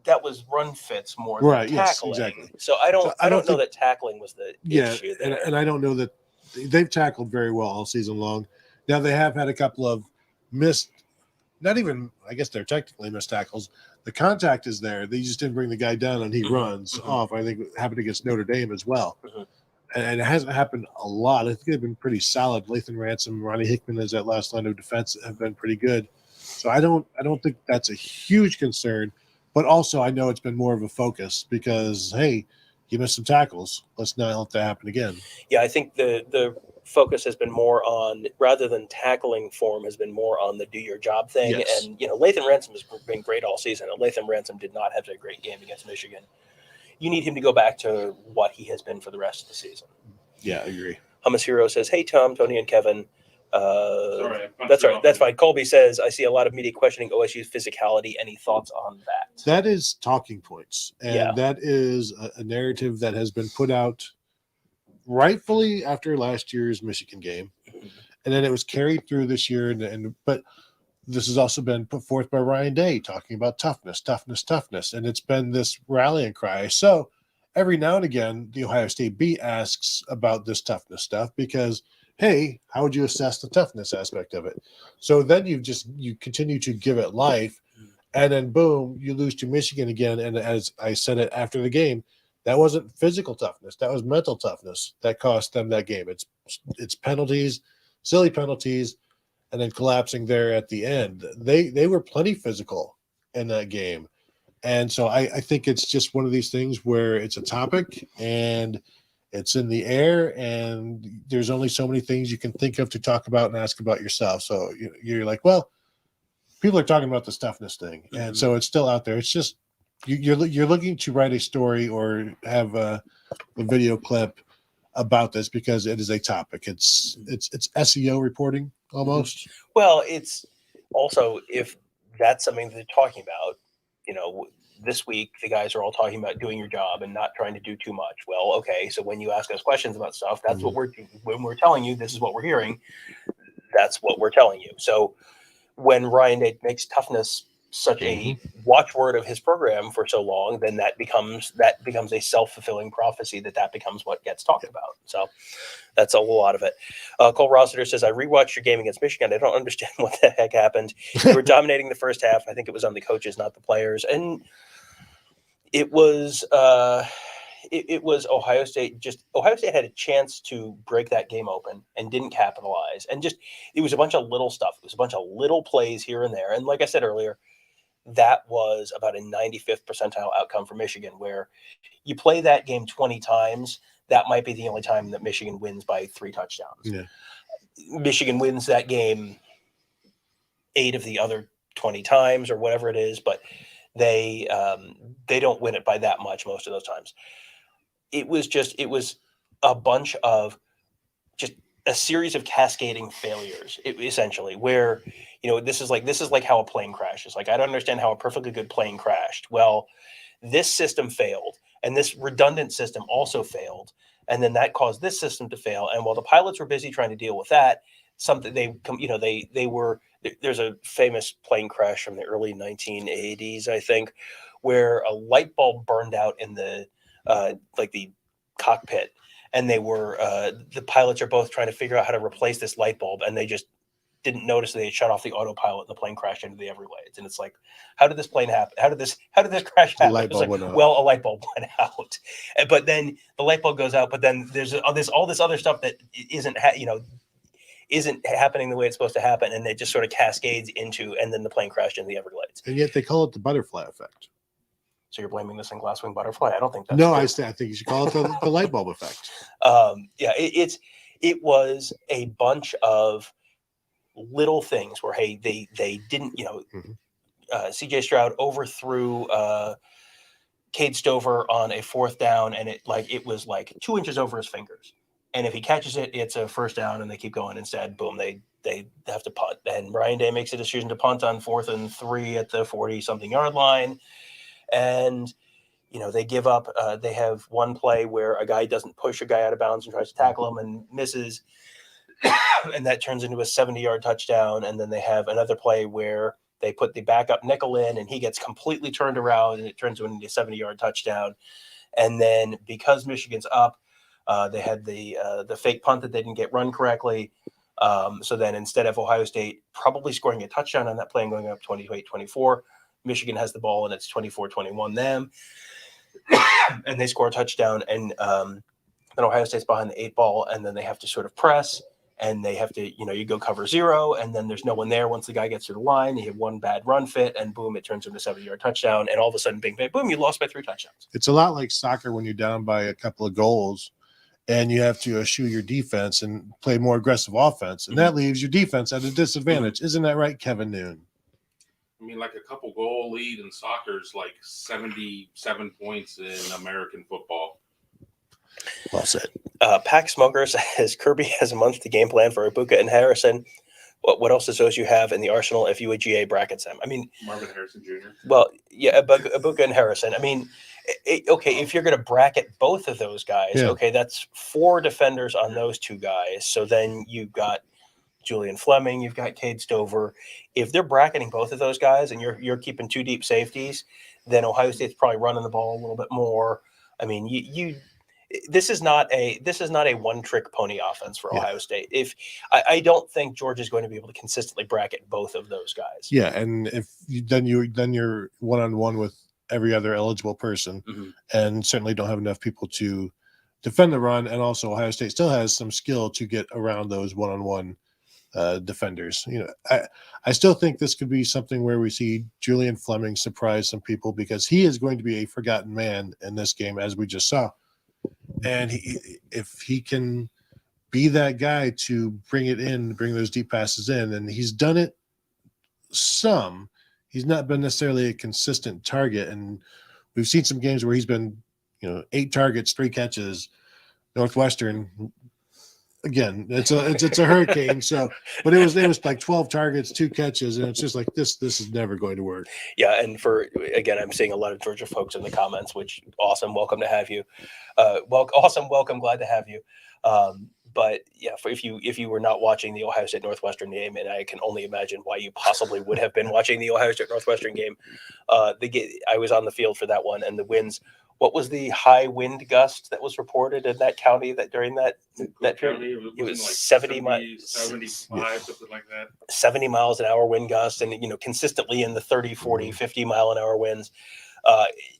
That was run fits more than tackling. Yes, exactly. So I don't know that tackling was the issue there. And I don't know that they've tackled very well all season long. Now they have had a couple of missed, not even, I guess they're technically missed tackles. The contact is there. They just didn't bring the guy down and he runs off. I think it happened against Notre Dame as well. Mm-hmm. And it hasn't happened a lot. I think they've been pretty solid. Lathan Ransom, Ronnie Hickman as that last line of defense have been pretty good. So I don't think that's a huge concern. But also I know it's been more of a focus because, hey, you missed some tackles. Let's not let that happen again. Yeah, I think the focus has been more on, rather than tackling form, has been more on the do your job thing. Yes. And, Lathan Ransom has been great all season. And Lathan Ransom did not have a great game against Michigan. You need him to go back to what he has been for the rest of the season. Yeah, I agree. Hummus Hero says, hey, Tom, Tony, and Kevin. That's all right. That's fine. Colby says, I see a lot of media questioning OSU's physicality. Any thoughts on that? That is talking points. And that is a narrative that has been put out rightfully after last year's Michigan game. Mm-hmm. And then it was carried through this year. But this has also been put forth by Ryan Day talking about toughness. And it's been this rallying cry. So every now and again, the Ohio State beat asks about this toughness stuff because, hey, how would you assess the toughness aspect of it? So then you continue to give it life, and then boom, you lose to Michigan again. And as I said it after the game, that wasn't physical toughness. That was mental toughness that cost them that game. It's penalties, silly penalties, and then collapsing there at the end. They were plenty physical in that game. And so I think it's just one of these things where it's a topic and it's in the air, and there's only so many things you can think of to talk about and ask about yourself. So you're like, well, people are talking about this toughness thing. Mm-hmm. And so it's still out there. It's just you're looking to write a story or have a video clip about this because it is a topic. It's SEO reporting almost. Well, it's also, if that's something that they're talking about, this week the guys are all talking about doing your job and not trying to do too much. Well, okay, so when you ask us questions about stuff, that's what when we're telling you this is what we're hearing, that's what we're telling you. So when Ryan Day makes toughness such a watchword of his program for so long, then that becomes a self-fulfilling prophecy that becomes what gets talked about. So that's a lot of it. Cole Rossiter says, I rewatched your game against Michigan. I don't understand what the heck happened. You were dominating the first half. I think it was on the coaches, not the players. And it was it was Ohio State. Ohio State had a chance to break that game open and didn't capitalize. And it was a bunch of little stuff. It was a bunch of little plays here and there. And like I said earlier, that was about a 95th percentile outcome for Michigan, where you play that game 20 times. That might be the only time that Michigan wins by 3 touchdowns. Yeah. Michigan wins that game 8 of the other 20 times or whatever it is, but they don't win it by that much most of those times. It was a bunch of just a series of cascading failures, essentially, where, this is like how a plane crashes. Like, I don't understand how a perfectly good plane crashed. Well, this system failed, and this redundant system also failed, and then that caused this system to fail. And while the pilots were busy trying to deal with that, there's a famous plane crash from the early 1980s, I think, where a light bulb burned out in the the cockpit, and the pilots are both trying to figure out how to replace this light bulb, and they just didn't notice they had shut off the autopilot, and the plane crashed into the Everglades. And it's like, how did this plane happen? How did this crash happen? Light bulb went out. Well, a light bulb went out, but then the light bulb goes out, but then there's all this other stuff that isn't happening the way it's supposed to happen, and it just sort of cascades into, and then the plane crashed into the Everglades. And yet they call it the butterfly effect. So you're blaming this in glasswing butterfly? I don't think that's no. true. I think you should call it the light bulb effect. It was a bunch of little things where, hey, they didn't, CJ Stroud overthrew Cade Stover on a 4th down, and it was like 2 inches over his fingers. And if he catches it, it's a first down, and they keep going. Instead, boom, they have to punt. And Ryan Day makes a decision to punt on 4th and 3 at the 40-something yard line. And, they give up. They have one play where a guy doesn't push a guy out of bounds and tries to tackle him and misses. And that turns into a 70-yard touchdown. And then they have another play where they put the backup nickel in, and he gets completely turned around, and it turns into a 70-yard touchdown. And then because Michigan's up, they had the fake punt that they didn't get run correctly. So then instead of Ohio State probably scoring a touchdown on that play and going up 28-24, Michigan has the ball, and it's 24-21 them. And they score a touchdown, and then Ohio State's behind the 8 ball, and then they have to sort of press, and they have to, you go cover 0, and then there's no one there once the guy gets to the line. You have one bad run fit, and boom, it turns into a 70-yard touchdown, and all of a sudden, bing, bang, boom, you lost by 3 touchdowns. It's a lot like soccer when you're down by a couple of goals, and you have to eschew your defense and play more aggressive offense, and that leaves your defense at a disadvantage. Isn't that right, Kevin Noon? I mean, like a couple goal lead in soccer is like 77 points in American football. Well said. Pack Smoker says Kirby has a month to game plan for Ibuka and Harrison. What else does those you have in the arsenal if UAGA brackets them? I mean, Marvin Harrison Jr. Well, yeah, Ibuka and Harrison. I mean, okay, if you're going to bracket both of those guys, okay, that's 4 defenders on those 2 guys. So then you've got Julian Fleming, you've got Cade Stover. If they're bracketing both of those guys and you're keeping 2 deep safeties, then Ohio State's probably running the ball a little bit more. I mean, this is not a one-trick pony offense for Ohio State. If I don't think Georgia is going to be able to consistently bracket both of those guys. Yeah, and if you're one-on-one with every other eligible person, and certainly don't have enough people to defend the run. And also, Ohio State still has some skill to get around those one-on-one defenders. I still think this could be something where we see Julian Fleming surprise some people, because he is going to be a forgotten man in this game, as we just saw. And if he can be that guy to bring those deep passes in, and he's done it some. He's not been necessarily a consistent target, and we've seen some games where he's been, 8 targets, 3 catches, Northwestern, again, it's a hurricane. So, but it was like 12 targets, 2 catches, and it's just like this is never going to work. Yeah, and again, I'm seeing a lot of Georgia folks in the comments, which awesome. Welcome to have you. Welcome. Glad to have you. But yeah, if you were not watching the Ohio State Northwestern game, and I can only imagine why you possibly would have been watching the Ohio State Northwestern game, I was on the field for that one, and the winds. What was the high wind gust that was reported in that county that during that period? It was like 75, something like that. 70 miles an hour wind gusts, and consistently in the 30, 40, 50 mile an hour winds.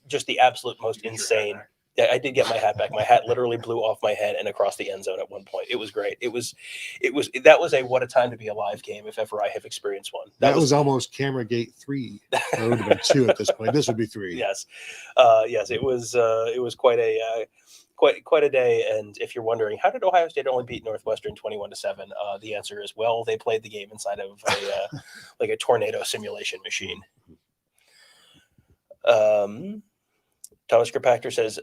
Just the absolute most insane. Yeah, I did get my hat back. My hat literally blew off my head and across the end zone at one point. It was great. That was a what a time to be alive game if ever I have experienced one. That was almost Cameragate 3. It would have been 2 at this point. This would be 3. Yes. Yes, it was quite a day. And if you're wondering, how did Ohio State only beat Northwestern 21-7? The answer is, well, they played the game inside of like a tornado simulation machine. Thomas Kirkpatrick says,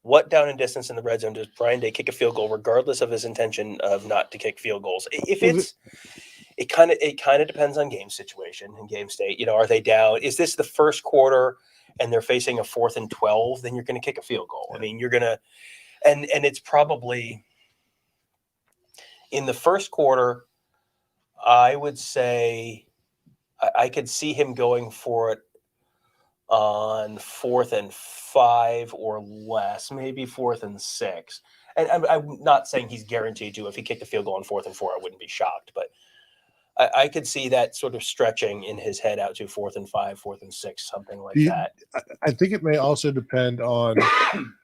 what down and distance in the red zone does Brian Day kick a field goal regardless of his intention of not to kick field goals? It kind of depends on game situation and game state. Are they down? Is this the first quarter and they're facing a 4th and 12? Then you're going to kick a field goal. Yeah. I mean, you're going to, and it's probably in the first quarter, I would say I could see him going for it on 4th and 5 or less, maybe 4th and 6. And I'm not saying he's guaranteed to. If he kicked a field goal on 4th and 4, I wouldn't be shocked. But I could see that sort of stretching in his head out to 4th and 5, 4th and 6, something like that. I think it may also depend on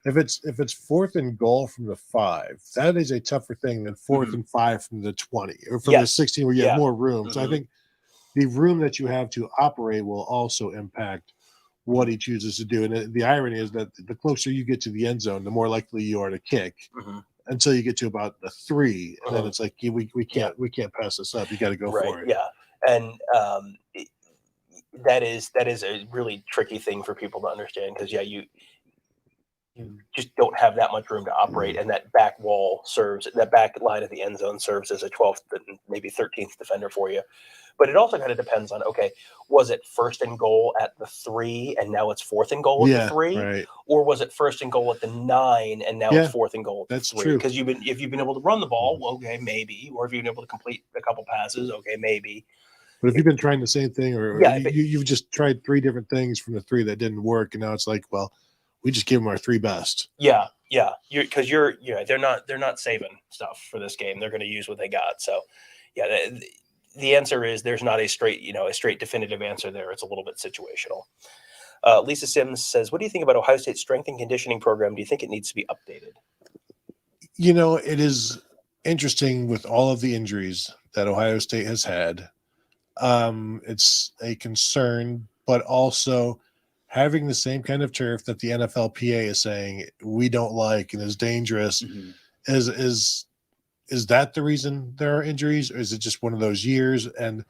if it's 4th and goal from the 5. That is a tougher thing than 4th and 5 from the 20 or from the 16, where you have more room. So I think the room that you have to operate will also impact what he chooses to do. And the irony is that the closer you get to the end zone, the more likely you are to kick until you get to about the 3. And then it's like, we can't pass this up. You got to go for it. Yeah. And that is a really tricky thing for people to understand, because you just don't have that much room to operate. And that back line of the end zone serves as a 12th and maybe 13th defender for you. But it also kind of depends on, okay, was it 1st and goal at the 3 and now it's 4th and goal at the 3? Right. Or was it 1st and goal at the 9 and now it's 4th and goal at the 3? True. Because if you've been able to run the ball, well, okay, maybe. Or if you've been able to complete a couple passes, okay, maybe. But if you've been trying the same thing, or you've just tried 3 different things from the 3 that didn't work, and now it's like, well, we just gave them our 3 best. Yeah. Because they're not saving stuff for this game. They're going to use what they got. So, yeah. The answer is there's not a straight definitive answer there. It's a little bit situational. Lisa Sims says, what do you think about Ohio State's strength and conditioning program? Do you think it needs to be updated? It is interesting with all of the injuries that Ohio State has had. It's a concern, but also having the same kind of turf that the NFLPA is saying we don't like and is dangerous is that the reason there are injuries, or is it just one of those years? And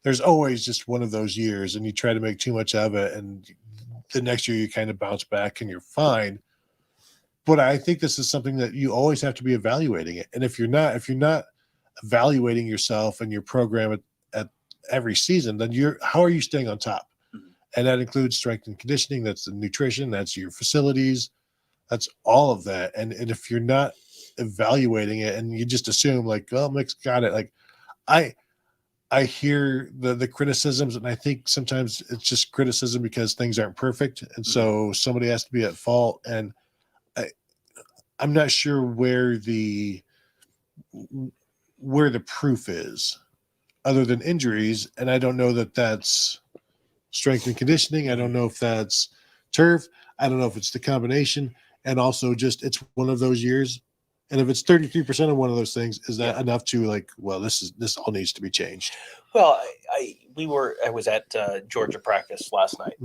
there's always just one of those years, and you try to make too much of it, and the next year you kind of bounce back and you're fine. But I think this is something that you always have to be evaluating it. And if you're not evaluating yourself and your program at every season, then how are you staying on top? And that includes strength and conditioning. That's the nutrition. That's your facilities. That's all of that. And if you're not evaluating it and you just assume like, well, Mick's got it. Like I hear the criticisms, and I think sometimes it's just criticism because things aren't perfect. And so somebody has to be at fault. And I'm not sure where the proof is other than injuries. And I don't know that that's strength and conditioning. I don't know if that's turf. I don't know if it's the combination. And also just, it's one of those years. And if it's 33% of one of those things, is that enough to like, well, this all needs to be changed? Well, I was at Georgia practice last night,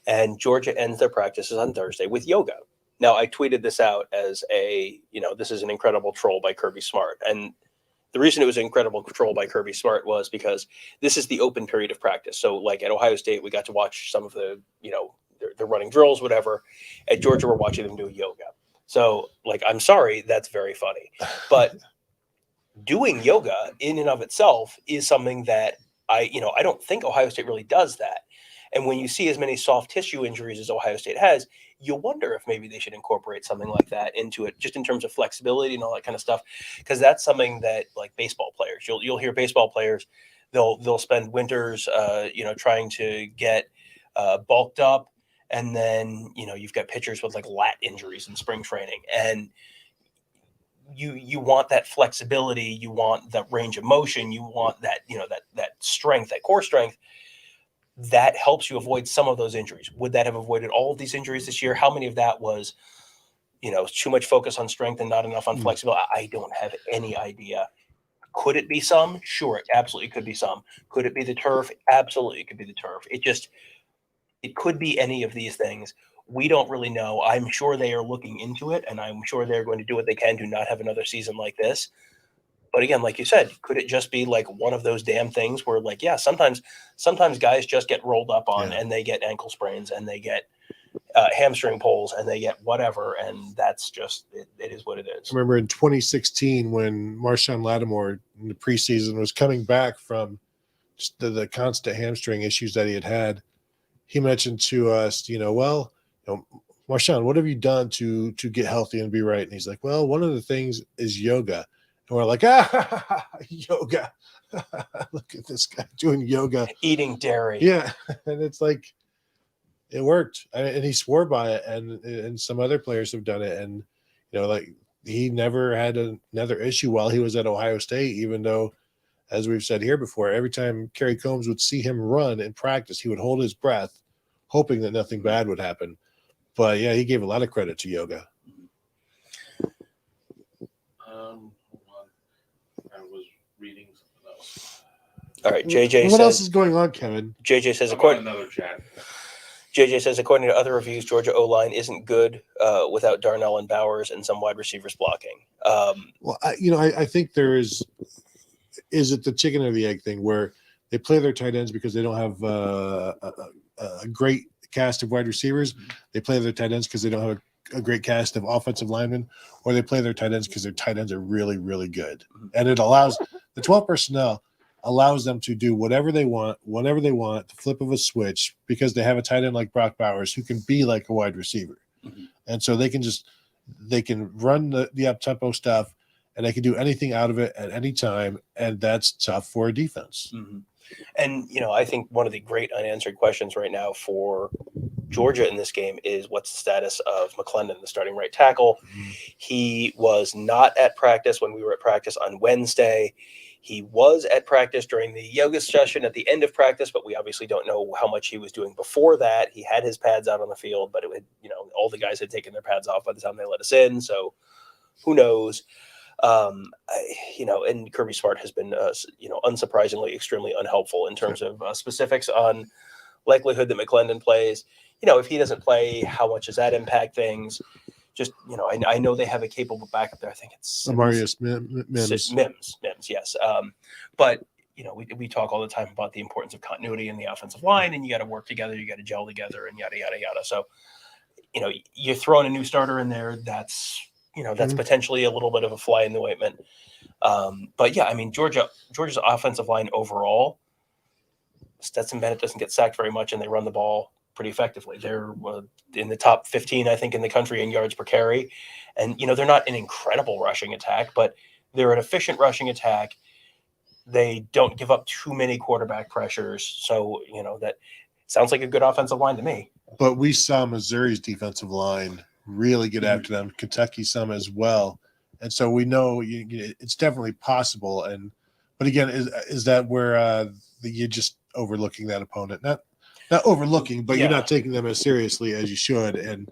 and Georgia ends their practices on Thursday with yoga. Now, I tweeted this out as this is an incredible troll by Kirby Smart. And the reason it was an incredible troll by Kirby Smart was because this is the open period of practice. So like at Ohio State, we got to watch some of the, they're running drills, whatever. At Georgia, we're watching them do yoga. So, like, I'm sorry, that's very funny. But doing yoga in and of itself is something that I don't think Ohio State really does that. And when you see as many soft tissue injuries as Ohio State has, you wonder if maybe they should incorporate something like that into it, just in terms of flexibility and all that kind of stuff. Because that's something that, like, baseball players, you'll hear baseball players, they'll spend winters, trying to get bulked up, and then you've got pitchers with like lat injuries in spring training, and you want that flexibility, you want that range of motion, you want that that strength, that core strength that helps you avoid some of those injuries. Would that have avoided all of these injuries this year? How many of that was too much focus on strength and not enough on flexibility? I don't have any idea. Could it be some? Sure, it absolutely could be some. Could it be the turf? Absolutely, it could be the turf. It could be any of these things. We don't really know. I'm sure they are looking into it, and I'm sure they're going to do what they can to not have another season like this. But again, like you said, could it just be like one of those damn things where, like, yeah, sometimes guys just get rolled up on, and they get ankle sprains, and they get hamstring pulls, and they get whatever, and that's just it is what it is. I remember in 2016 when Marshawn Lattimore in the preseason was coming back from just the constant hamstring issues that he had. He mentioned to us, Marshawn, what have you done to get healthy and be right? And he's like, well, one of the things is yoga. And we're like, yoga. Look at this guy doing yoga. Eating dairy. Yeah. And it's like, it worked. And he swore by it. And some other players have done it. And, like, he never had another issue while he was at Ohio State, even though, as we've said here before, every time Kerry Combs would see him run in practice, he would hold his breath, hoping that nothing bad would happen. But, yeah, he gave a lot of credit to yoga. Hold on. I was reading something else. All right, JJ What else is going on, Kevin? JJ says, Another chat. JJ says, according to other reviews, Georgia O-line isn't good without Darnell and Bowers and some wide receivers blocking. Well, I think there is it the chicken or the egg thing where they play their tight ends because they don't have a great cast of wide receivers. They play their tight ends because they don't have a great cast of offensive linemen, or they play their tight ends because their tight ends are really, really good. And it allows the 12 personnel allows them to do whatever they want, whenever they want, the flip of a switch, because they have a tight end like Brock Bowers who can be like a wide receiver. And so they can run the up-tempo stuff, and they can do anything out of it at any time, and that's tough for a defense. And, I think one of the great unanswered questions right now for Georgia in this game is what's the status of McClendon, the starting right tackle. He was not at practice when we were at practice on Wednesday. He was at practice during the yoga session at the end of practice, but we obviously don't know how much he was doing before that. He had his pads out on the field, but all the guys had taken their pads off by the time they let us in. So who knows? And Kirby Smart has been, unsurprisingly extremely unhelpful in terms of specifics on likelihood that McClendon plays. If he doesn't play, how much does that impact things? Just, I know they have a capable backup there. I think it's Amarius Mims. Mims, yes. But, we talk all the time about the importance of continuity in the offensive line, and you got to work together, you got to gel together, and yada, yada, yada. So, you're throwing a new starter in there. That's potentially a little bit of a fly in the ointment. But yeah, Georgia's offensive line overall, Stetson Bennett doesn't get sacked very much, and they run the ball pretty effectively. They're in the top 15, I think, in the country in yards per carry. And, they're not an incredible rushing attack, but they're an efficient rushing attack. They don't give up too many quarterback pressures. So, that sounds like a good offensive line to me. But we saw Missouri's defensive line really get after them. Kentucky some as well. And so we know it's definitely possible. But again, is that where you're just overlooking that opponent? Not overlooking, but you're not taking them as seriously as you should. And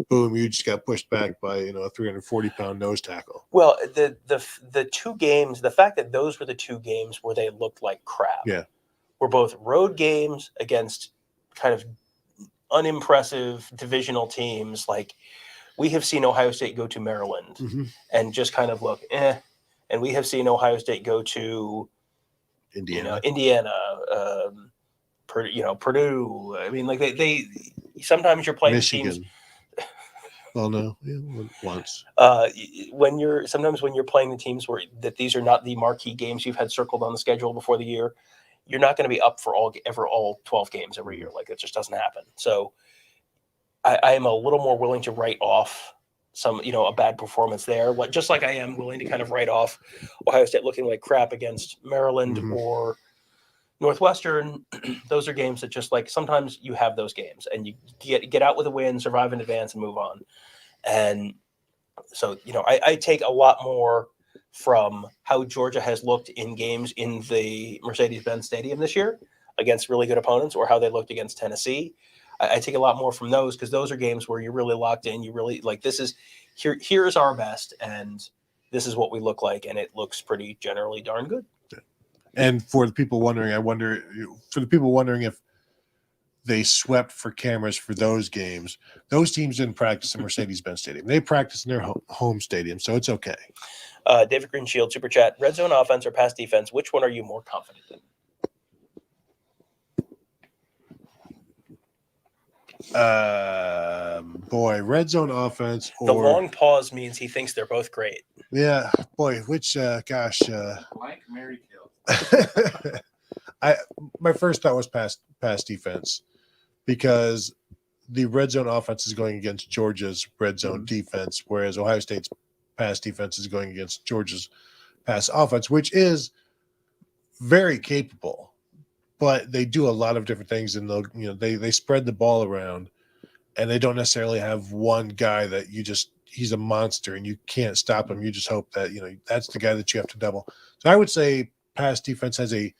boom, you just got pushed back by a 340-pound nose tackle. Well, the two games, the fact that those were the two games where they looked like crap, were both road games against kind of unimpressive divisional teams. Like, we have seen Ohio State go to Maryland and just kind of look, and we have seen Ohio State go to Indiana, Purdue. I mean, like they sometimes you're playing Michigan. teams. Well, no, yeah, once. When you're playing the teams where that these are not the marquee games you've had circled on the schedule before the year, you're not going to be up for all 12 games every year. Like, it just doesn't happen. So I am a little more willing to write off some, a bad performance there. Just like I am willing to kind of write off Ohio State looking like crap against Maryland or Northwestern. Those are games that just, like, sometimes you have those games and you get out with a win, survive in advance, and move on. And so, I take a lot more from how Georgia has looked in games in the Mercedes-Benz Stadium this year against really good opponents, or how they looked against Tennessee. I take a lot more from those, because those are games where you're really locked in. You really, like, this is here's our best, and this is what we look like, and it looks pretty generally darn good. And for the people wondering, if they swept for cameras for those games, those teams didn't practice in Mercedes-Benz Stadium. They practiced in their home stadium, so it's okay. David Greenshield, Super Chat, red zone offense or pass defense, which one are you more confident in? Boy, red zone offense or... The long pause means he thinks they're both great. Yeah, boy, which, gosh... Like Mary Kill. My first thought was pass defense, because the red zone offense is going against Georgia's red zone defense, whereas Ohio State's pass defense is going against Georgia's pass offense, which is very capable, but they do a lot of different things, and they spread the ball around, and they don't necessarily have one guy that he's a monster and you can't stop him. You just hope that that's the guy that you have to double. So I would say pass defense has is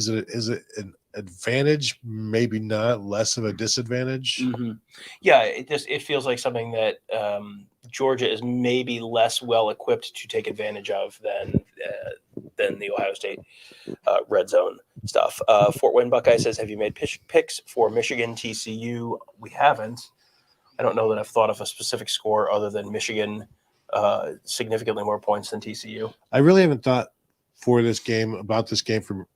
it an advantage? Maybe not, less of a disadvantage. Mm-hmm. Yeah, it feels like something that Georgia is maybe less well equipped to take advantage of than the Ohio State red zone stuff. Fort Wayne Buckeye says, have you made picks for Michigan TCU? We haven't. I don't know that I've thought of a specific score other than Michigan significantly more points than TCU. I really haven't thought about this game for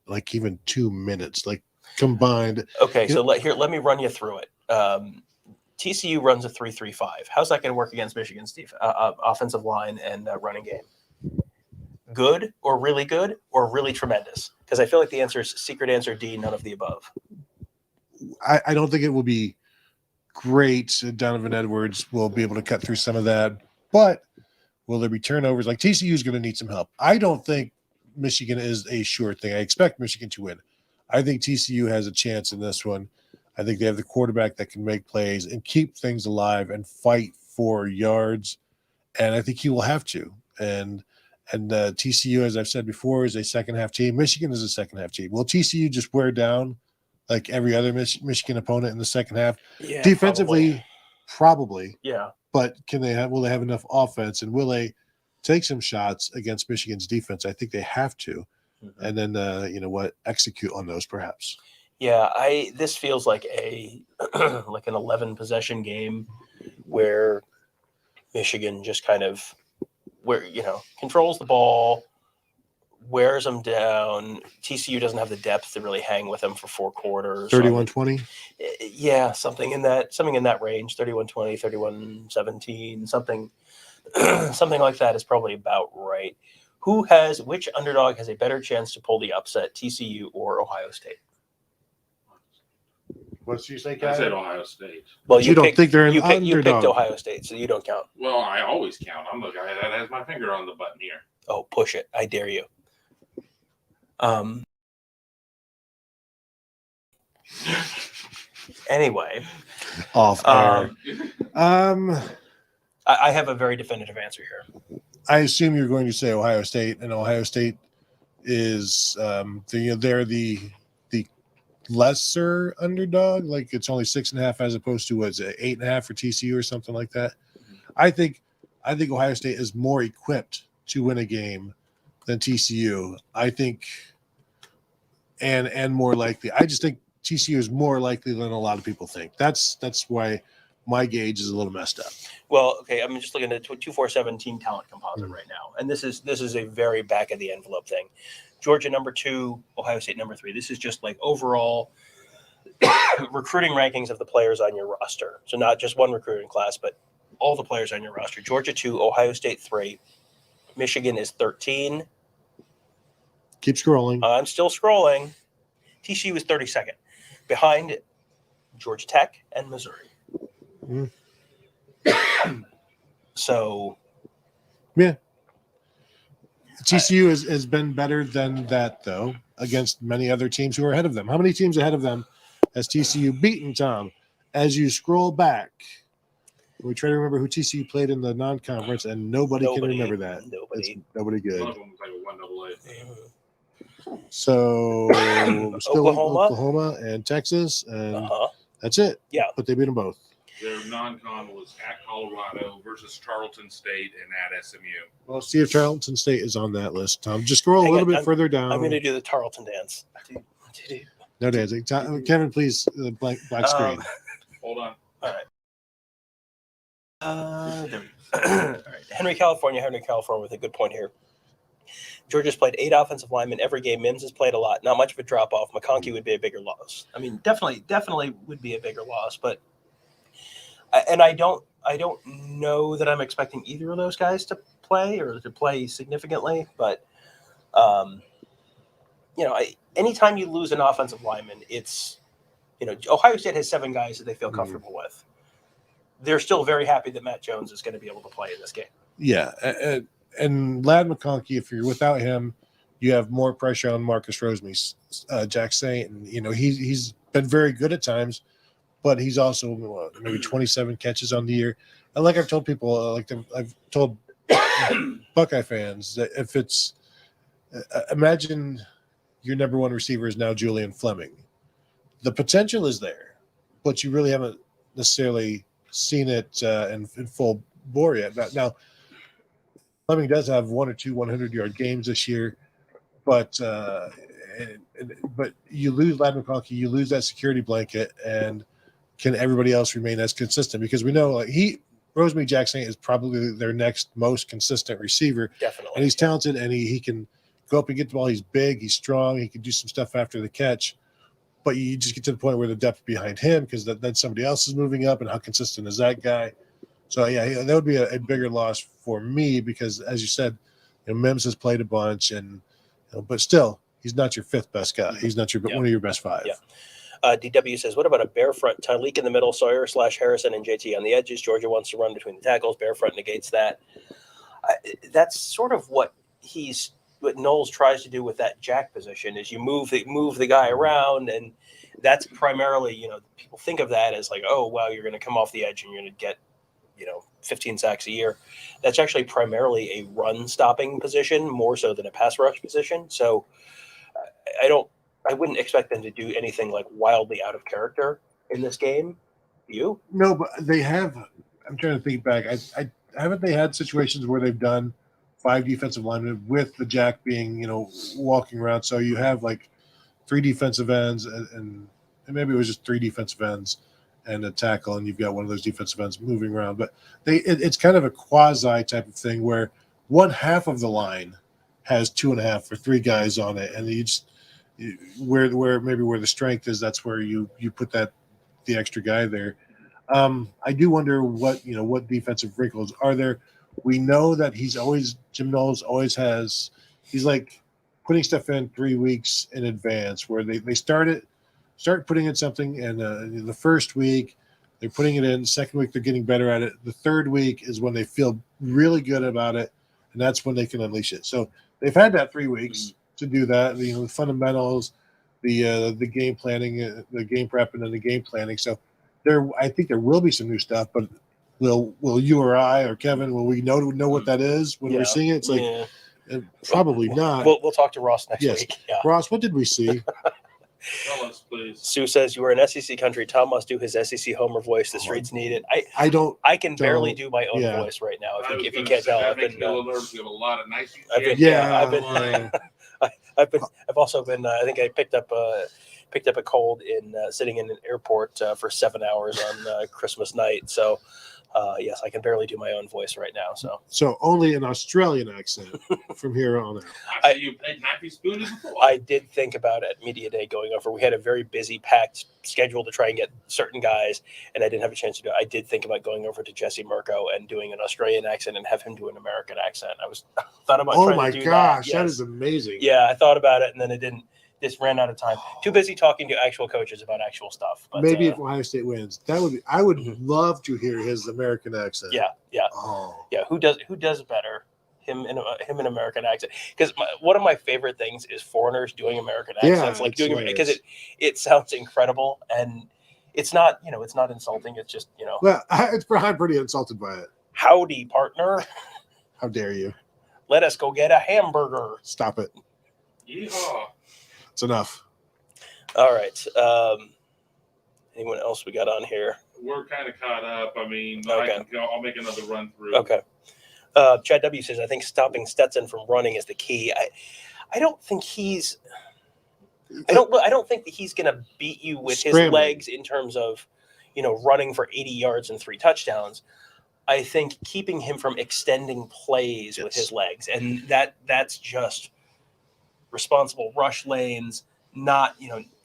like even 2 minutes, like combined. Okay, so let me run you through it. TCU runs a 3-3-5. How's that going to work against Michigan's offensive line and running game? Good or really tremendous? Because I feel like the answer is secret answer D, none of the above. I don't think it will be great. Donovan Edwards will be able to cut through some of that, but will there be turnovers? Like, TCU is going to need some help. I don't think Michigan is a sure thing. I expect Michigan to win. I think TCU has a chance in this one. I think they have the quarterback that can make plays and keep things alive and fight for yards, and I think he will have to. And TCU, as I've said before, is a second-half team. Michigan is a second-half team. Will TCU just wear down like every other Michigan opponent in the second half? Yeah, defensively, probably. Yeah. But will they have enough offense, and will they take some shots against Michigan's defense? I think they have to. Mm-hmm. And then, execute on those perhaps. Yeah, this feels like an 11 possession game where Michigan just kind of controls the ball, wears them down. TCU doesn't have the depth to really hang with them for 4 quarters. 31-20? Yeah, something in that range, 31-20, 31-17, something like that is probably about right. Which underdog has a better chance to pull the upset, TCU or Ohio State? What did you say, Kyle? I said Ohio State. Well, you don't think they're an underdog? You picked Ohio State, so you don't count. Well, I always count. I'm the guy that has my finger on the button here. Oh, push it. I dare you. Anyway. Off air. I have a very definitive answer here. I assume you're going to say Ohio State, and Ohio State is they're the lesser underdog. Like, it's only 6.5 as opposed to 8.5 for TCU or something like that. I think Ohio State is more equipped to win a game than TCU. I think, and more likely. I just think TCU is more likely than a lot of people think. That's why my gauge is a little messed up. Well, okay, I'm just looking at the 247 team talent composite right now, and this is a very back of the envelope thing. Georgia number 2, Ohio State number 3. This is just like overall recruiting rankings of the players on your roster. So not just one recruiting class, but all the players on your roster. Georgia 2, Ohio State 3, Michigan is 13. Keep scrolling. I'm still scrolling. TCU is 32nd, behind Georgia Tech and Missouri. Mm. So, yeah. TCU has been better than that, though, against many other teams who are ahead of them. How many teams ahead of them has TCU beaten, Tom? As you scroll back, we try to remember who TCU played in the non-conference, and nobody can remember that. Nobody good. One of them was like a 1AA. So still Oklahoma and Texas, and Uh-huh. that's it. Yeah. But they beat them both. Their non-con was at Colorado versus Charlton State and at SMU. Well, see if Charlton State is on that list, Tom. Just scroll Hang a little on, bit further down. I'm going to do the Tarleton dance. No dancing. Kevin, please, black screen. Hold on. All right. There we go. All right. Henry, California with a good point here. Georgia's played 8 offensive linemen every game. Mims has played a lot. Not much of a drop off. McConkey would be a bigger loss. I mean, definitely would be a bigger loss. But and I don't know that I'm expecting either of those guys to play or to play significantly. But anytime you lose an offensive lineman, it's Ohio State has 7 guys that they feel comfortable with. They're still very happy that Matt Jones is going to be able to play in this game. Yeah, and Lad McConkey, if you're without him, you have more pressure on Marcus Roseme's Jack Saint, and he's been very good at times, but he's also maybe 27 catches on the year. And like I've told people, I've told Buckeye fans that if it's imagine your number one receiver is now Julian Fleming, the potential is there, but you really haven't necessarily seen it in full bore yet. Now, Fleming does have 1 or 2 100-yard games this year, but you lose Lad McConkey, you lose that security blanket, and can everybody else remain as consistent? Because we know Rosemary Jack Saint is probably their next most consistent receiver. Definitely. And he's talented, and he can go up and get the ball. He's big, he's strong, he can do some stuff after the catch. But you just get to the point where the depth behind him, because then somebody else is moving up, and how consistent is that guy? So, yeah, that would be a bigger loss for me because, as you said, Mims has played a bunch, and but still, he's not your 5th best guy. He's not one of your best 5. Yeah. DW says, what about a bare front? Tyleek in the middle, Sawyer / Harrison, and JT on the edges. Georgia wants to run between the tackles. Bare front negates that. That's sort of what Knowles tries to do with that jack position is you move the guy around, and that's primarily, people think of that as like, oh, well, you're going to come off the edge and you're going to get 15 sacks a year. That's actually primarily a run stopping position more so than a pass rush position. So I wouldn't expect them to do anything like wildly out of character in this game. You? No, but they have. I'm trying to think back. I haven't they had situations where they've done 5 defensive linemen with the jack being, walking around. So you have like 3 defensive ends and maybe it was just 3 defensive ends and a tackle, and you've got one of those defensive ends moving around. But it's kind of a quasi type of thing where one half of the line has 2.5 or 3 guys on it, and you just where the strength is, that's where you put the extra guy there. I do wonder what defensive wrinkles are there. We know that Jim Knowles always has. He's like putting stuff in 3 weeks in advance, where they start putting in something, and in the first week they're putting it in. The second week they're getting better at it. The third week is when they feel really good about it, and that's when they can unleash it. So they've had that 3 weeks to do that. The fundamentals, the game planning, the game prep, and then the game planning. So I think there will be some new stuff, but will you or I or Kevin, will we know what that is when we're seeing it? It's like probably not. We'll talk to Ross next week. Yeah. Ross, what did we see? Tell us, please. Sue says, you are an SEC country. Tom must do his SEC homer voice. The streets need it. I can barely do my own voice right now. If you can't tell, I've been a lot of nice. I've also been. I think I picked up a cold in sitting in an airport for 7 hours on Christmas night. So Yes, I can barely do my own voice right now. So only an Australian accent from here on out. I see you played Matthew Spoon before. I did think about at Media Day going over. We had a very busy, packed schedule to try and get certain guys, and I didn't have a chance to do it. I did think about going over to Jesse Mirko and doing an Australian accent and have him do an American accent. I thought about Oh trying my to do gosh, that. that Yes. is amazing. Yeah, I thought about it, and then it didn't. Just ran out of time. Too busy talking to actual coaches about actual stuff. But, Maybe if Ohio State wins, that would be. I would Mhm. love to hear his American accent. yeah. Oh, Yeah, who does better? Him in American accent. Because one of my favorite things is foreigners doing American accents, like it's doing because hilarious. it sounds incredible, and it's not it's not insulting. It's just Well, I'm pretty insulted by it. howdy partner, How dare you? let us go get a hamburger. Stop it. Yeehaw. It's enough. All right. Anyone else we got on here? We're kind of caught up. I mean, Okay. I'll make another run through. Okay. Chad W says, I think stopping Stetson from running is the key. I don't think he's. I don't think that he's going to beat you with his Scrambling. legs in terms of, running for 80 yards and 3 touchdowns. I think keeping him from extending plays with his legs, and that's just responsible rush lanes. Not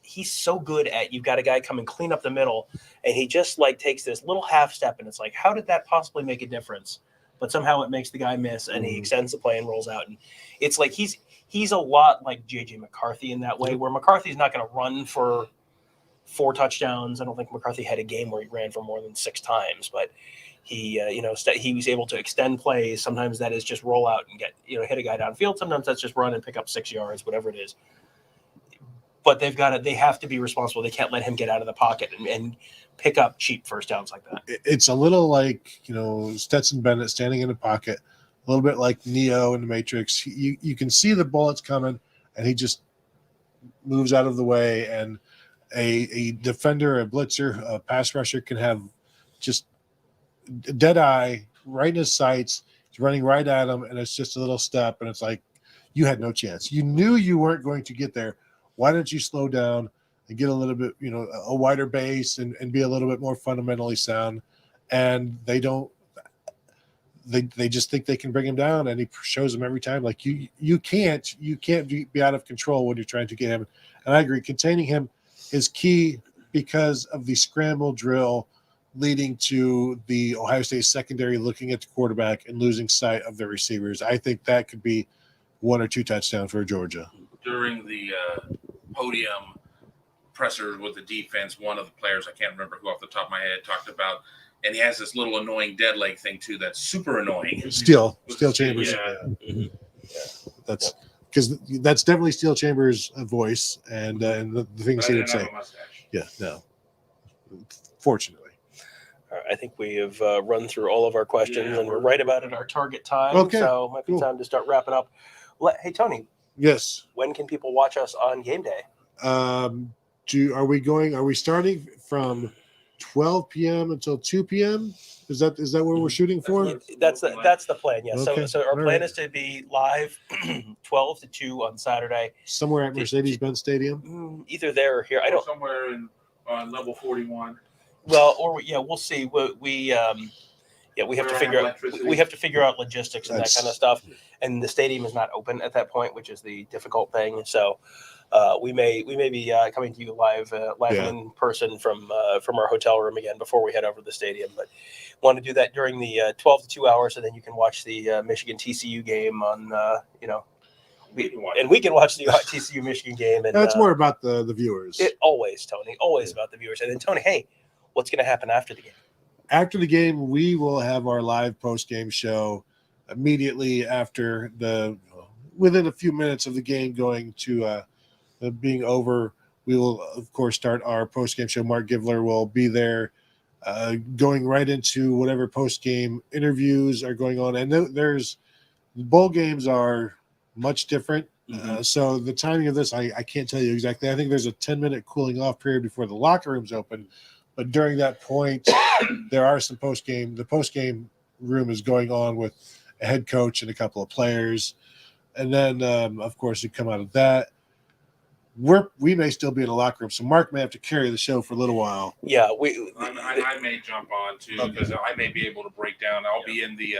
he's so good at, you've got a guy come and clean up the middle, and he just takes this little half step, and it's like, how did that possibly make a difference? But somehow it makes the guy miss, and he extends the play and rolls out. And it's like he's a lot like J.J. McCarthy in that way, where McCarthy's not going to run for 4 touchdowns. I don't think McCarthy had a game where he ran for more than 6 times, but he he was able to extend plays. Sometimes that is just roll out and get hit a guy downfield. Sometimes that's just run and pick up 6 yards, whatever it is. But they have to be responsible. They can't let him get out of the pocket and pick up cheap first downs like that. It's a little like Stetson Bennett standing in the pocket, a little bit like Neo in the Matrix. You can see the bullets coming, and he just moves out of the way. And a defender, a blitzer, a pass rusher can have just a dead eye right in his sights. He's running right at him, and it's just a little step, and it's like you had no chance. You knew you weren't going to get there. Why don't you slow down and get a little bit, a wider base and be a little bit more fundamentally sound? And they don't. They just think they can bring him down, and he shows them every time. Like you can't be out of control when you're trying to get him. And I agree, containing him is key because of the scramble drill leading to the Ohio State secondary looking at the quarterback and losing sight of the receivers. I think that could be 1 or 2 touchdowns for Georgia. During the podium presser with the defense, one of the players, I can't remember who off the top of my head, talked about, and he has this little annoying dead leg thing too that's super annoying. Steel Chambers. Yeah. That's because that's definitely Steel Chambers' voice and the things he would say. Yeah, no. Fortunately. All right, I think we have run through all of our questions, and we're right about at our target time. Okay, So it might be time to start wrapping up. Hey, Tony, Yes. when can people watch us on game day? Are we starting from 12 p.m. until 2 p.m.? Is that what we're shooting for? That's the plan. Yeah. Okay, So our all plan right. is to be live 12 to 2 on Saturday. Somewhere at Mercedes-Benz Stadium? Either there or here. I don't. Somewhere on level 41. Well, we'll see. We have to figure out. Electricity. We have to figure out logistics and that That's- kind of stuff. And the stadium is not open at that point, which is the difficult thing. So we may be coming to you live in person from our hotel room again before we head over to the stadium. But want to do that during the 12 to 2 hours, and then you can watch the Michigan TCU game on we can watch the TCU Michigan game. And That's more about the viewers. it always, Tony, always about the viewers. And then Tony, hey, what's going to happen after the game? After the game, we will have our live post-game show immediately after within a few minutes of the game going to being over. We will, of course, start our post-game show. Mark Givler will be there going right into whatever post-game interviews are going on. And there's bowl games are much different. So the timing of this, I can't tell you exactly. I think there's a 10-minute cooling off period before the locker rooms open. But during that point, there are some post-game. The post-game room is going on with a head coach and a couple of players. And then, of course, you come out of that. we may still be in the locker room, so Mark may have to carry the show for a little while. Yeah, I may jump on too because I may be able to break down. I'll be in the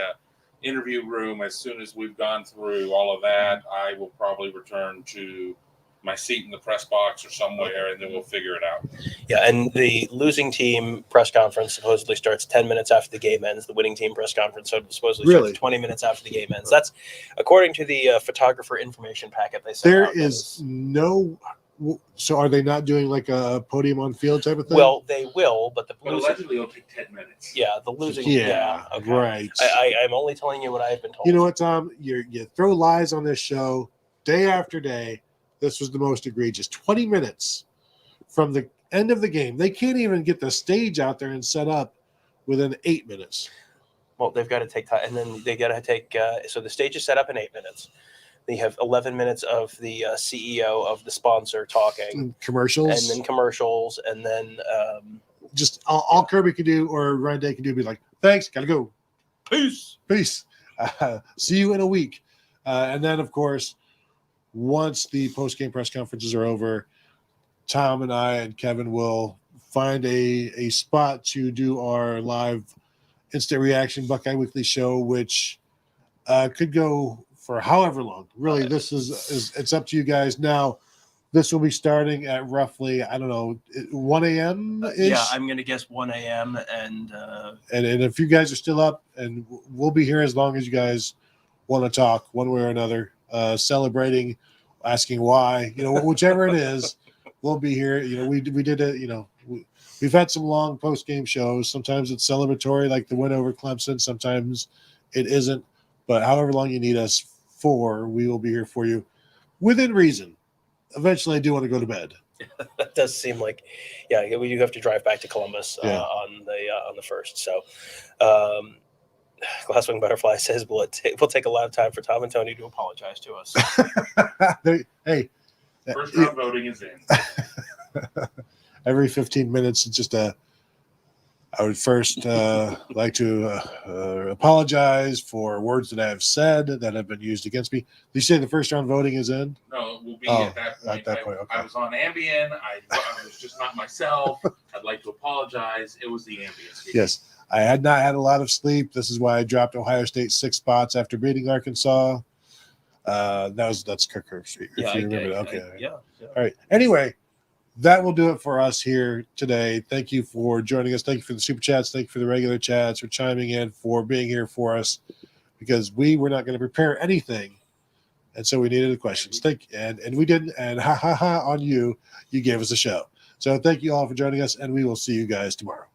interview room as soon as we've gone through all of that. I will probably return to my seat in the press box or somewhere, and then we'll figure it out. Yeah, and the losing team press conference supposedly starts 10 minutes after the game ends. The winning team press conference supposedly starts 20 minutes after the game ends. That's according to the photographer information packet they sent out. There is no. So are they not doing like a podium on field type of thing? Well, they will, but the But allegedly it'll take 10 minutes. Yeah, the losing. Yeah, okay. right. I'm only telling you what I've been told. You know what, Tom? You throw lies on this show day after day. This was the most egregious. 20 minutes from the end of the game. They can't even get the stage out there and set up within 8 minutes. Well, they've got to take time, and then they got to take. So the stage is set up in 8 minutes. They have 11 minutes of the CEO of the sponsor talking, And commercials, and then commercials, and then just all Kirby can do or Ryan Day can do be like, "Thanks, gotta go, peace." See you in a week, and then of course, once the post-game press conferences are over, Tom and I and Kevin will find a spot to do our live instant reaction Buckeye Weekly show, which could go for however long. Really, this is it's up to you guys. Now, this will be starting at roughly, I don't know, 1 a.m. yeah, I'm going to guess 1 a.m. And if you guys are still up, and we'll be here as long as you guys want to talk one way or another, celebrating, asking why, whichever it is, we'll be here. We did it. We've had some long post game shows. Sometimes it's celebratory, like the win over Clemson. Sometimes it isn't. But however long you need us for, we will be here for you within reason. Eventually, I do want to go to bed. That does seem like, you have to drive back to Columbus on the first. So, Glasswing Butterfly says, will take a lot of time for Tom and Tony to apologize to us. Hey, first round voting is in. Every 15 minutes, it's just I would first like to apologize for words that I have said that have been used against me. Did you say the first round voting is in? No, it will be at that point. At that point, okay. I was on Ambien. I was just not myself. I'd like to apologize. It was the Ambien. Yes. I had not had a lot of sleep. This is why I dropped Ohio State 6 spots after beating Arkansas. That's Kirk Herbstreit. If you remember that. Okay. All right. Anyway, that will do it for us here today. Thank you for joining us. Thank you for the super chats. Thank you for the regular chats, for chiming in, for being here for us, because we were not going to prepare anything. And so we needed the questions. And we didn't. And ha on you. You gave us a show. So thank you all for joining us, and we will see you guys tomorrow.